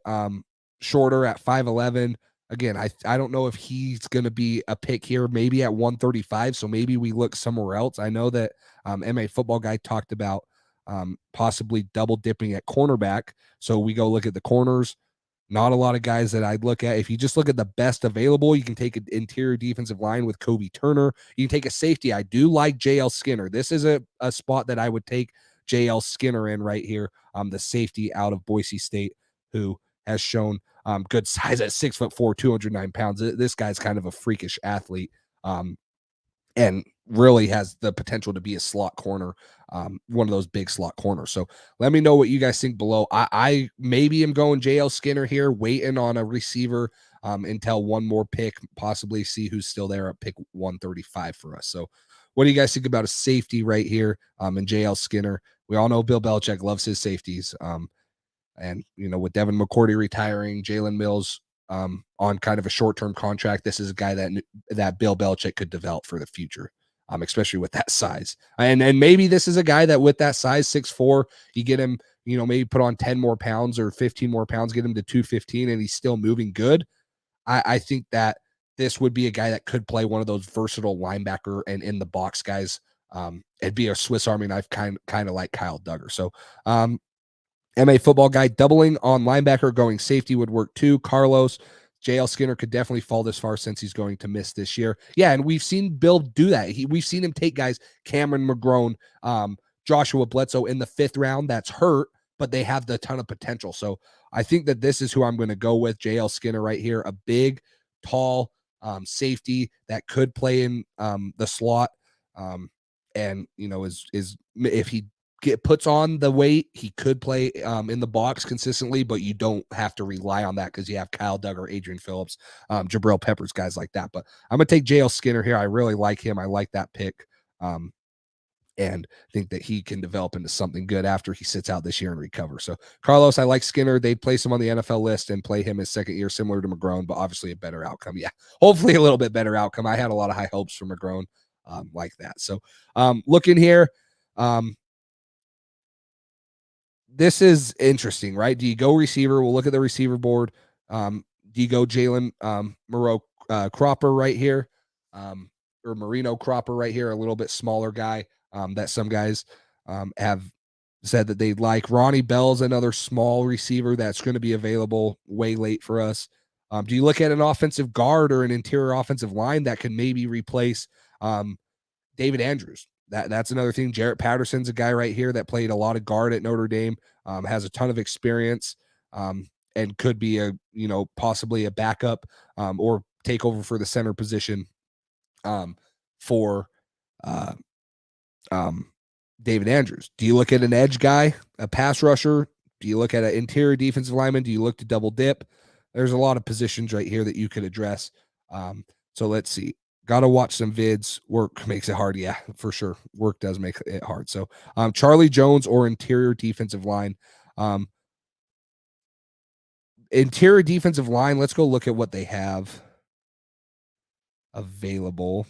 shorter at 5'11". Again, I don't know if he's going to be a pick here, maybe at 135. So maybe we look somewhere else. I know that MA Football Guy talked about possibly double dipping at cornerback. So we go look at the corners. Not a lot of guys that I'd look at. If you just look at the best available, you can take an interior defensive line with Kobe Turner. You can take a safety. I do like JL Skinner. This is a spot that I would take JL Skinner in right here. The safety out of Boise State, who has shown good size at 6'4", 209 pounds. This guy's kind of a freakish athlete. And really has the potential to be a slot corner, one of those big slot corners. So let me know what you guys think below. I maybe am going JL Skinner here, waiting on a receiver until one more pick, possibly see who's still there at pick 135 for us. So what do you guys think about a safety right here and JL Skinner? We all know Bill Belichick loves his safeties. And, with Devin McCourty retiring, Jalen Mills on kind of a short-term contract, this is a guy that Bill Belichick could develop for the future, especially with that size. And maybe this is a guy that with that size, 6'4", you get him, maybe put on 10 more pounds or 15 more pounds, get him to 215, and he's still moving good. I think that this would be a guy that could play one of those versatile linebacker and in the box guys. It'd be a Swiss Army knife kind of like Kyle Duggar. So MA Football Guy doubling on linebacker, going safety would work too. Carlos, JL Skinner could definitely fall this far since he's going to miss this year. Yeah, and we've seen Bill do that. We've seen him take guys, Cameron McGrone, Joshua Bledsoe in the 5th round that's hurt, but they have the ton of potential. So I think that this is who I'm going to go with, JL Skinner right here, a big, tall safety that could play in the slot. And, is if he puts on the weight, he could play in the box consistently, but you don't have to rely on that because you have Kyle Duggar, Adrian Phillips, Jabril Peppers, guys like that. But I'm going to take JL Skinner here. I really like him. I like that pick and think that he can develop into something good after he sits out this year and recover. So, Carlos, I like Skinner. They'd place him on the NFL list and play him his second year, similar to McGrone, but obviously a better outcome. Yeah, hopefully a little bit better outcome. I had a lot of high hopes for McGrone like that. So, looking here, this is interesting, right? Do you go receiver? We'll look at the receiver board. Do you go Jalen Moreau Cropper right here, or Marino Cropper right here, a little bit smaller guy that some guys have said that they'd like. Ronnie Bell's another small receiver that's going to be available way late for us. Do you look at an offensive guard or an interior offensive line that can maybe replace David Andrews? That's another thing. Jarrett Patterson's a guy right here that played a lot of guard at Notre Dame, has a ton of experience, and could be possibly a backup or take over for the center position for David Andrews. Do you look at an edge guy, a pass rusher? Do you look at an interior defensive lineman? Do you look to double dip? There's a lot of positions right here that you could address. So let's see. Got to watch some vids. Work makes it hard. Yeah, for sure. Work does make it hard. So Charlie Jones or interior defensive line. Interior defensive line, let's go look at what they have available.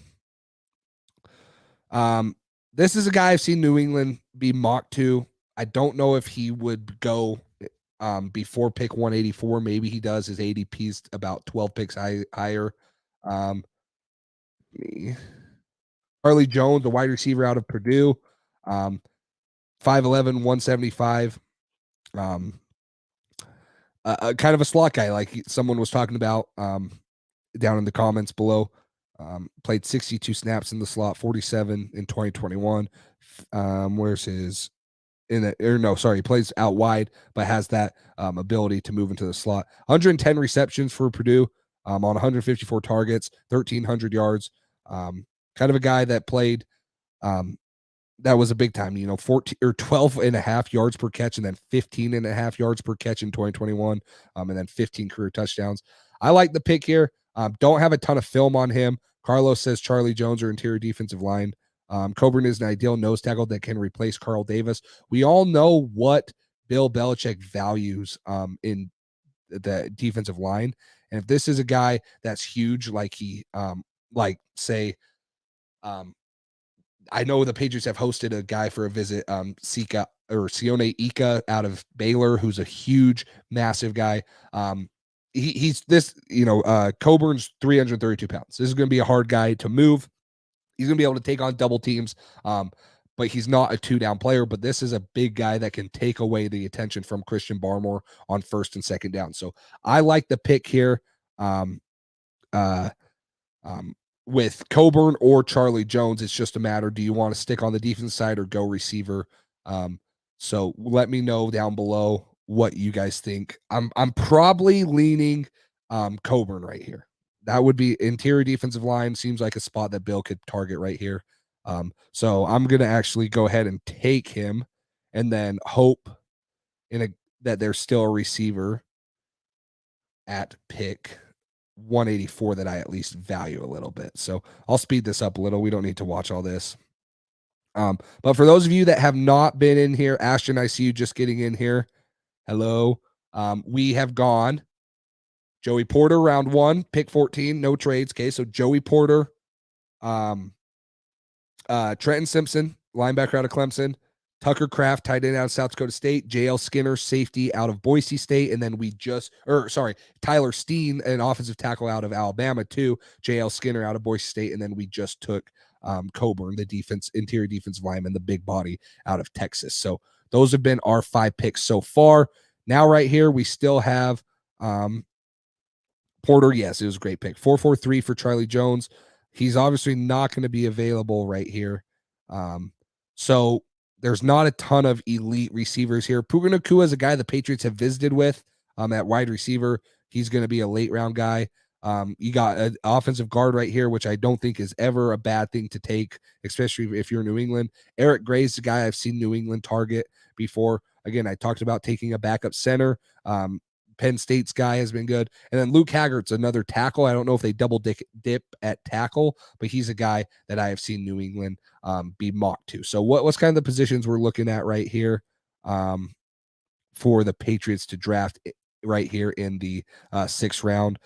This is a guy I've seen New England be mocked to. I don't know if he would go before pick 184. Maybe he does. His ADP's about 12 picks higher. Charlie Jones, a wide receiver out of Purdue, 5'11", 175. Kind of a slot guy, like someone was talking about down in the comments below. Played 62 snaps in the slot, 47 in 2021. Where's his he plays out wide, but has that ability to move into the slot. 110 receptions for Purdue on 154 targets, 1,300 yards. Kind of a guy that played that was a big time, 14 or 12 and a half yards per catch, and then 15 and a half yards per catch in 2021, and then 15 career touchdowns. I like the pick here. Don't have a ton of film on him. Carlos says Charlie Jones or interior defensive line. Coburn is an ideal nose tackle that can replace Carl Davis. We all know what Bill Belichick values in the defensive line. And if this is a guy that's huge, like he say I know the Patriots have hosted a guy for a visit, Sione Ika out of Baylor, who's a huge, massive guy. He's this, Coburn's 332 pounds. This is going to be a hard guy to move. He's going to be able to take on double teams, but he's not a two-down player. But this is a big guy that can take away the attention from Christian Barmore on first and second down. So I like the pick here. With Coburn or Charlie Jones, it's just a matter, do you want to stick on the defense side or go receiver? So let me know down below what you guys think. I'm probably leaning Coburn right here. That would be interior defensive line. Seems like a spot that Bill could target right here. So I'm going to actually go ahead and take him and then hope that there's still a receiver at pick 184 that I at least value a little bit. So I'll speed this up a little. We don't need to watch all this. But for those of you that have not been in here, Ashton, I see you just getting in here. Hello. We have gone Joey Porter, round 1, pick 14, no trades. Okay, so Joey Porter, Trenton Simpson, linebacker out of Clemson, Tucker Kraft, tight end out of South Dakota State, JL Skinner, safety out of Boise State, and then Tyler Steen, an offensive tackle out of Alabama too, JL Skinner out of Boise State, and then we just took Coburn, the interior defensive lineman, the big body out of Texas. So those have been our 5 picks so far. Now right here, we still have Porter. Yes, it was a great pick. 443 for Charlie Jones. He's obviously not going to be available right here. So there's not a ton of elite receivers here. Puka Nacua is a guy the Patriots have visited with at wide receiver. He's going to be a late round guy. You got an offensive guard right here, which I don't think is ever a bad thing to take, especially if you're New England. Eric Gray's the guy I've seen New England target before. Again, I talked about taking a backup center. Penn State's guy has been good. And then Luke Haggart's another tackle. I don't know if they double dip at tackle, but he's a guy that I have seen New England be mocked to. So what's kind of the positions we're looking at right here for the Patriots to draft right here in the 6th round?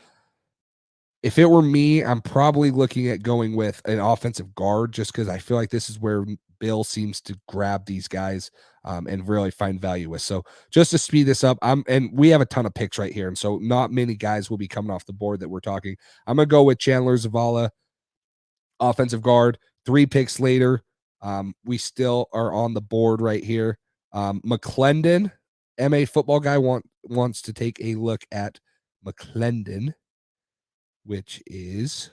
If it were me, I'm probably looking at going with an offensive guard just because I feel like this is where Bill seems to grab these guys and really find value with. So just to speed this up, and we have a ton of picks right here, and so not many guys will be coming off the board that we're talking. I'm going to go with Chandler Zavala, offensive guard. 3 picks later, we still are on the board right here. McClendon, MA football guy, wants to take a look at McClendon, which is,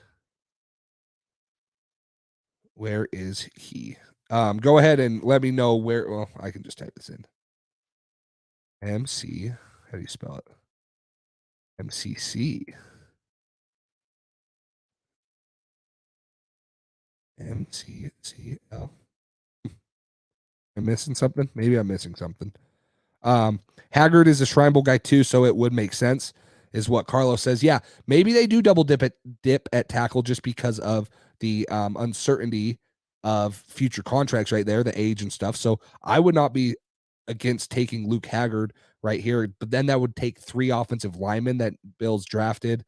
where is he? Go ahead and let me know where. Well, I can just type this in. MC, how do you spell it? MCC. MCCL. I'm missing something. Maybe I'm missing something. Haggard is a Shrine Bowl guy too, so it would make sense, is what Carlos says. Yeah, maybe they do double dip at tackle just because of the uncertainty of future contracts right there, the age and stuff. So I would not be against taking Luke Haggard right here, but then that would take 3 offensive linemen that Bill's drafted.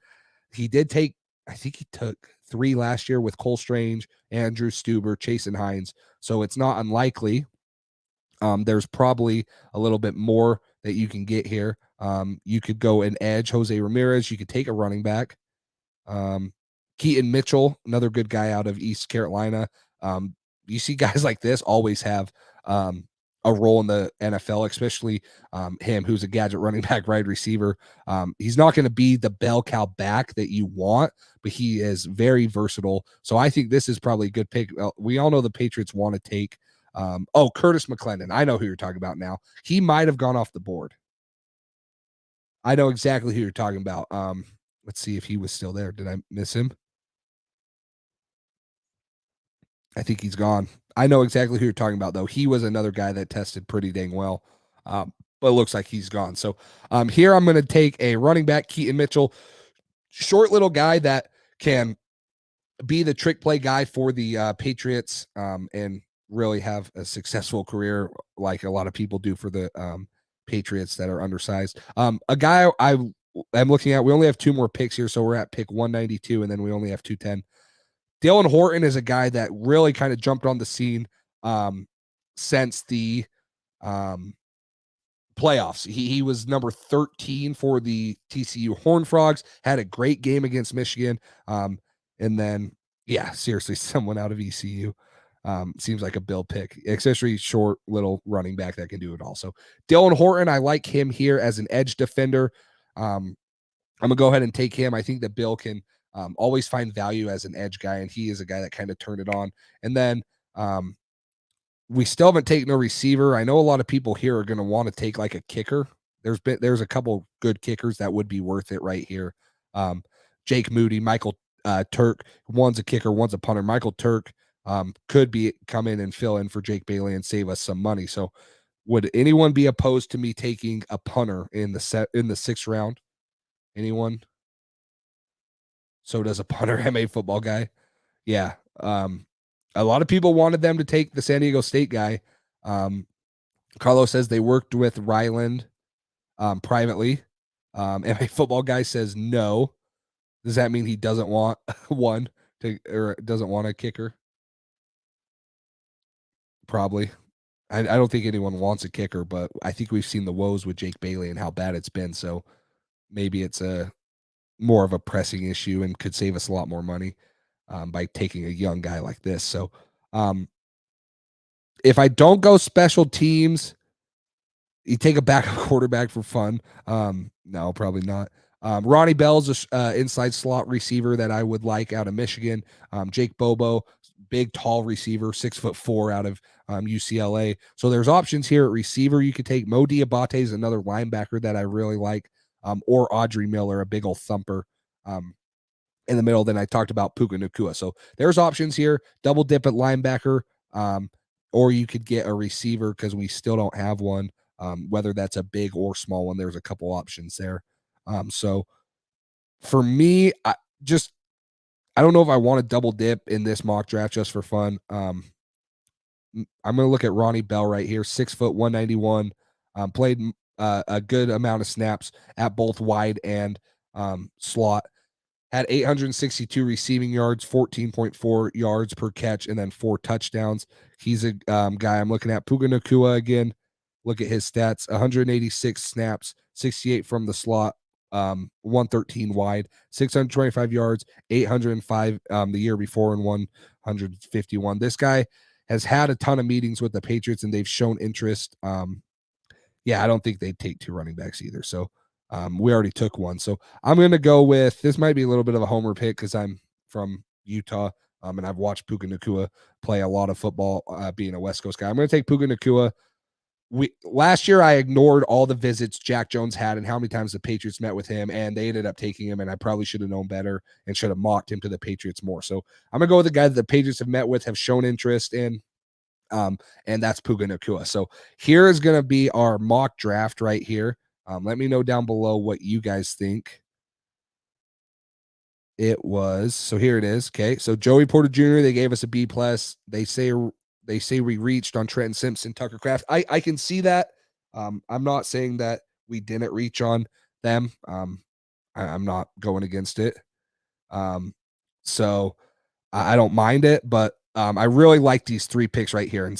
He did take, I think he took 3 last year with Cole Strange, Andrew Stuber, Chase and Hines. So it's not unlikely. There's probably a little bit more that you can get here. You could go an edge, Jose Ramirez. You could take a running back. Keaton Mitchell, another good guy out of East Carolina. You see guys like this always have a role in the NFL, especially him, who's a gadget running back, wide receiver. He's not going to be the bell cow back that you want, but he is very versatile. So I think this is probably a good pick. We all know the Patriots want to take Curtis McClendon. I know who you're talking about now. He might have gone off the board. I know exactly who you're talking about. Let's see if he was still there. Did I miss him? I think he's gone. I know exactly who you're talking about, though. He was another guy that tested pretty dang well, but it looks like he's gone. So here I'm going to take a running back, Keaton Mitchell, short little guy that can be the trick play guy for the Patriots and really have a successful career like a lot of people do for the Patriots that are undersized. A guy I'm looking at, we only have 2 more picks here, so we're at pick 192, and then we only have 210. Dylan Horton is a guy that really kind of jumped on the scene since the playoffs. He was number 13 for the TCU Horned Frogs, had a great game against Michigan. And then, yeah, seriously, someone out of ECU. Seems like a Bill pick, especially short little running back that can do it also. Dylan Horton, I like him here as an edge defender. I'm going to go ahead and take him. I think that Bill can always find value as an edge guy, and he is a guy that kind of turned it on. And then we still haven't taken a receiver. I know a lot of people here are going to want to take like a kicker. There's a couple good kickers that would be worth it right here. Jake Moody, Michael Turk. One's a kicker, one's a punter. Michael Turk could come in and fill in for Jake Bailey and save us some money. So, would anyone be opposed to me taking a punter in the 6th round? Anyone? So does a punter MA football guy? Yeah. A lot of people wanted them to take the San Diego State guy. Carlos says they worked with Ryland privately. MA football guy says no. Does that mean he doesn't want one or doesn't want a kicker? Probably. I don't think anyone wants a kicker, but I think we've seen the woes with Jake Bailey and how bad it's been. So maybe it's more of a pressing issue and could save us a lot more money by taking a young guy like this. So if I don't go special teams, you take a backup quarterback for fun. No, probably not. Ronnie Bell's an inside slot receiver that I would like out of Michigan. Jake Bobo, big, tall receiver, 6'4" out of UCLA. So there's options here at receiver. You could take Mo Diabate is another linebacker that I really like, or Audrey Miller, a big old thumper in the middle. Then I talked about Puka Nacua. So there's options here. Double dip at linebacker, or you could get a receiver because we still don't have one. Whether that's a big or small one, there's a couple options there. So for me, I don't know if I want to double dip in this mock draft just for fun. I'm going to look at Ronnie Bell right here, 6 foot, 191, played a good amount of snaps at both wide and slot. Had 862 receiving yards, 14.4 yards per catch, and then 4 touchdowns. He's a guy I'm looking at. Puka Nacua again. Look at his stats: 186 snaps, 68 from the slot, 113 wide, 625 yards, 805 the year before, and 151. This guy has had a ton of meetings with the Patriots, and they've shown interest. Yeah, I don't think they'd take 2 running backs either. So we already took one. So I'm going to go with, this might be a little bit of a homer pick because I'm from Utah, and I've watched Puka Nacua play a lot of football, being a West Coast guy. I'm going to take Puka Nacua. Last year I ignored all the visits Jack Jones had and how many times the Patriots met with him, and they ended up taking him, and I probably should have known better and should have mocked him to the Patriots more. So I'm going to go with the guy that the Patriots have met with, have shown interest in, and that's Puka Nacua. So here is going to be our mock draft right here. Let me know down below what you guys think. It was, so here it is. Okay. So Joey Porter Jr., they gave us a B+. They say we reached on Trenton Simpson, Tucker Kraft. I can see that. I'm not saying that we didn't reach on them. I'm not going against it. So I don't mind it, but I really like these 3 picks right here. And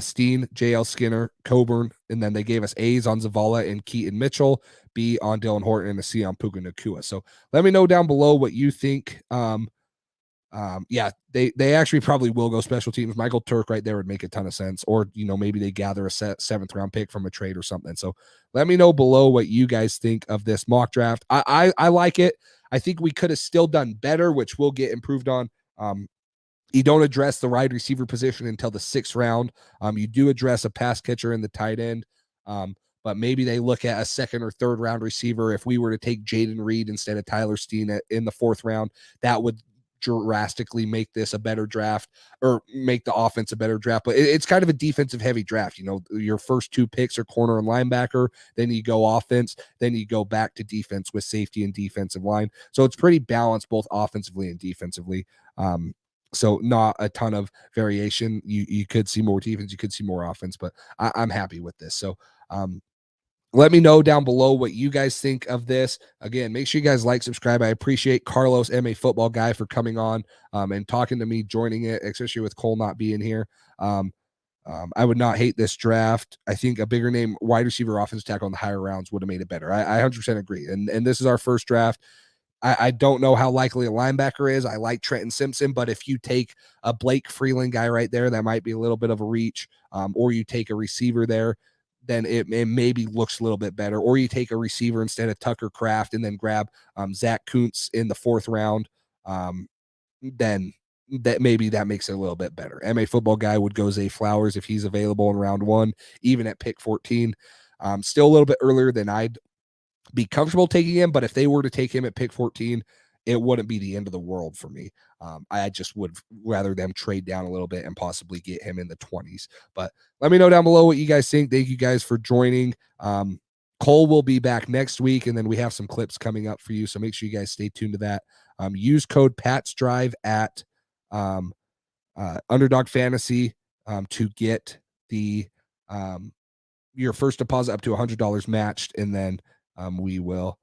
Steen, JL Skinner, Coburn, and then they gave us A's on Zavala and Keaton Mitchell, B on Dylan Horton, and a C on Puka Nacua. So let me know down below what you think. Yeah, they actually probably will go special teams. Michael Turk right there would make a ton of sense. Or, maybe they gather a 7th round pick from a trade or something. So let me know below what you guys think of this mock draft. I like it. I think we could have still done better, which we'll get improved on. You don't address the wide receiver position until the 6th round. You do address a pass catcher in the tight end. But maybe they look at a 2nd or 3rd round receiver. If we were to take Jaden Reed instead of Tyler Steen in the 4th round, that would drastically make this a better draft, or make the offense a better draft. But it's kind of a defensive heavy draft. Your first 2 picks are corner and linebacker, then you go offense, then you go back to defense with safety and defensive line. So it's pretty balanced both offensively and defensively. So not a ton of variation. You could see more defense, you could see more offense, but I'm happy with this. So let me know down below what you guys think of this. Again, make sure you guys like, subscribe. I appreciate Carlos, MA Football Guy, for coming on and talking to me, joining it, especially with Cole not being here. I would not hate this draft. I think a bigger name wide receiver, offensive tackle in the higher rounds would have made it better. I 100% agree. And this is our first draft. I don't know how likely a linebacker is. I like Trenton Simpson, but if you take a Blake Freeland guy right there, that might be a little bit of a reach, or you take a receiver there, then it maybe looks a little bit better. Or you take a receiver instead of Tucker Kraft and then grab Zach Kuntz in the 4th round, then that makes it a little bit better. MA Football Guy would go Zay Flowers if he's available in round 1, even at pick 14. Still a little bit earlier than I'd be comfortable taking him, but if they were to take him at pick 14, it wouldn't be the end of the world for me. I just would rather them trade down a little bit and possibly get him in the 20s. But let me know down below what you guys think. Thank you guys for joining. Cole will be back next week, and then we have some clips coming up for you, so make sure you guys stay tuned to that. Use code PATSDRIVE at Underdog Fantasy to get the your first deposit up to $100 matched, and then we will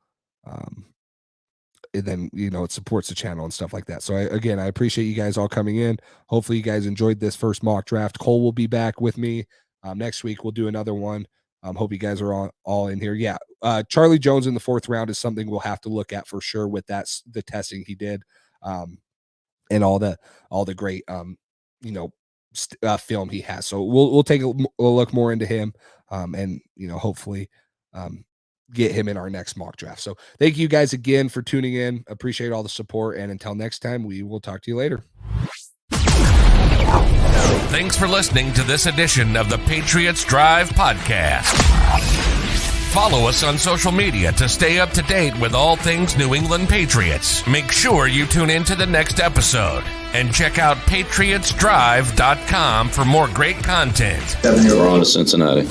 and then it supports the channel and stuff like that. So I appreciate you guys all coming in. Hopefully you guys enjoyed this first mock draft. Cole will be back with me next week. We'll do another one. Hope you guys are all in here. Yeah, Charlie Jones in the 4th round is something we'll have to look at for sure with the testing he did, and all the great film he has. So we'll take a look more into him, and hopefully get him in our next mock draft. So thank you guys again for tuning in. Appreciate all the support, and until next time, we will talk to you later. Thanks for listening to this edition of the Patriots Drive podcast. Follow us on social media to stay up to date with all things New England Patriots. Make sure you tune in to the next episode and check out patriotsdrive.com for more great content. We're on to Cincinnati.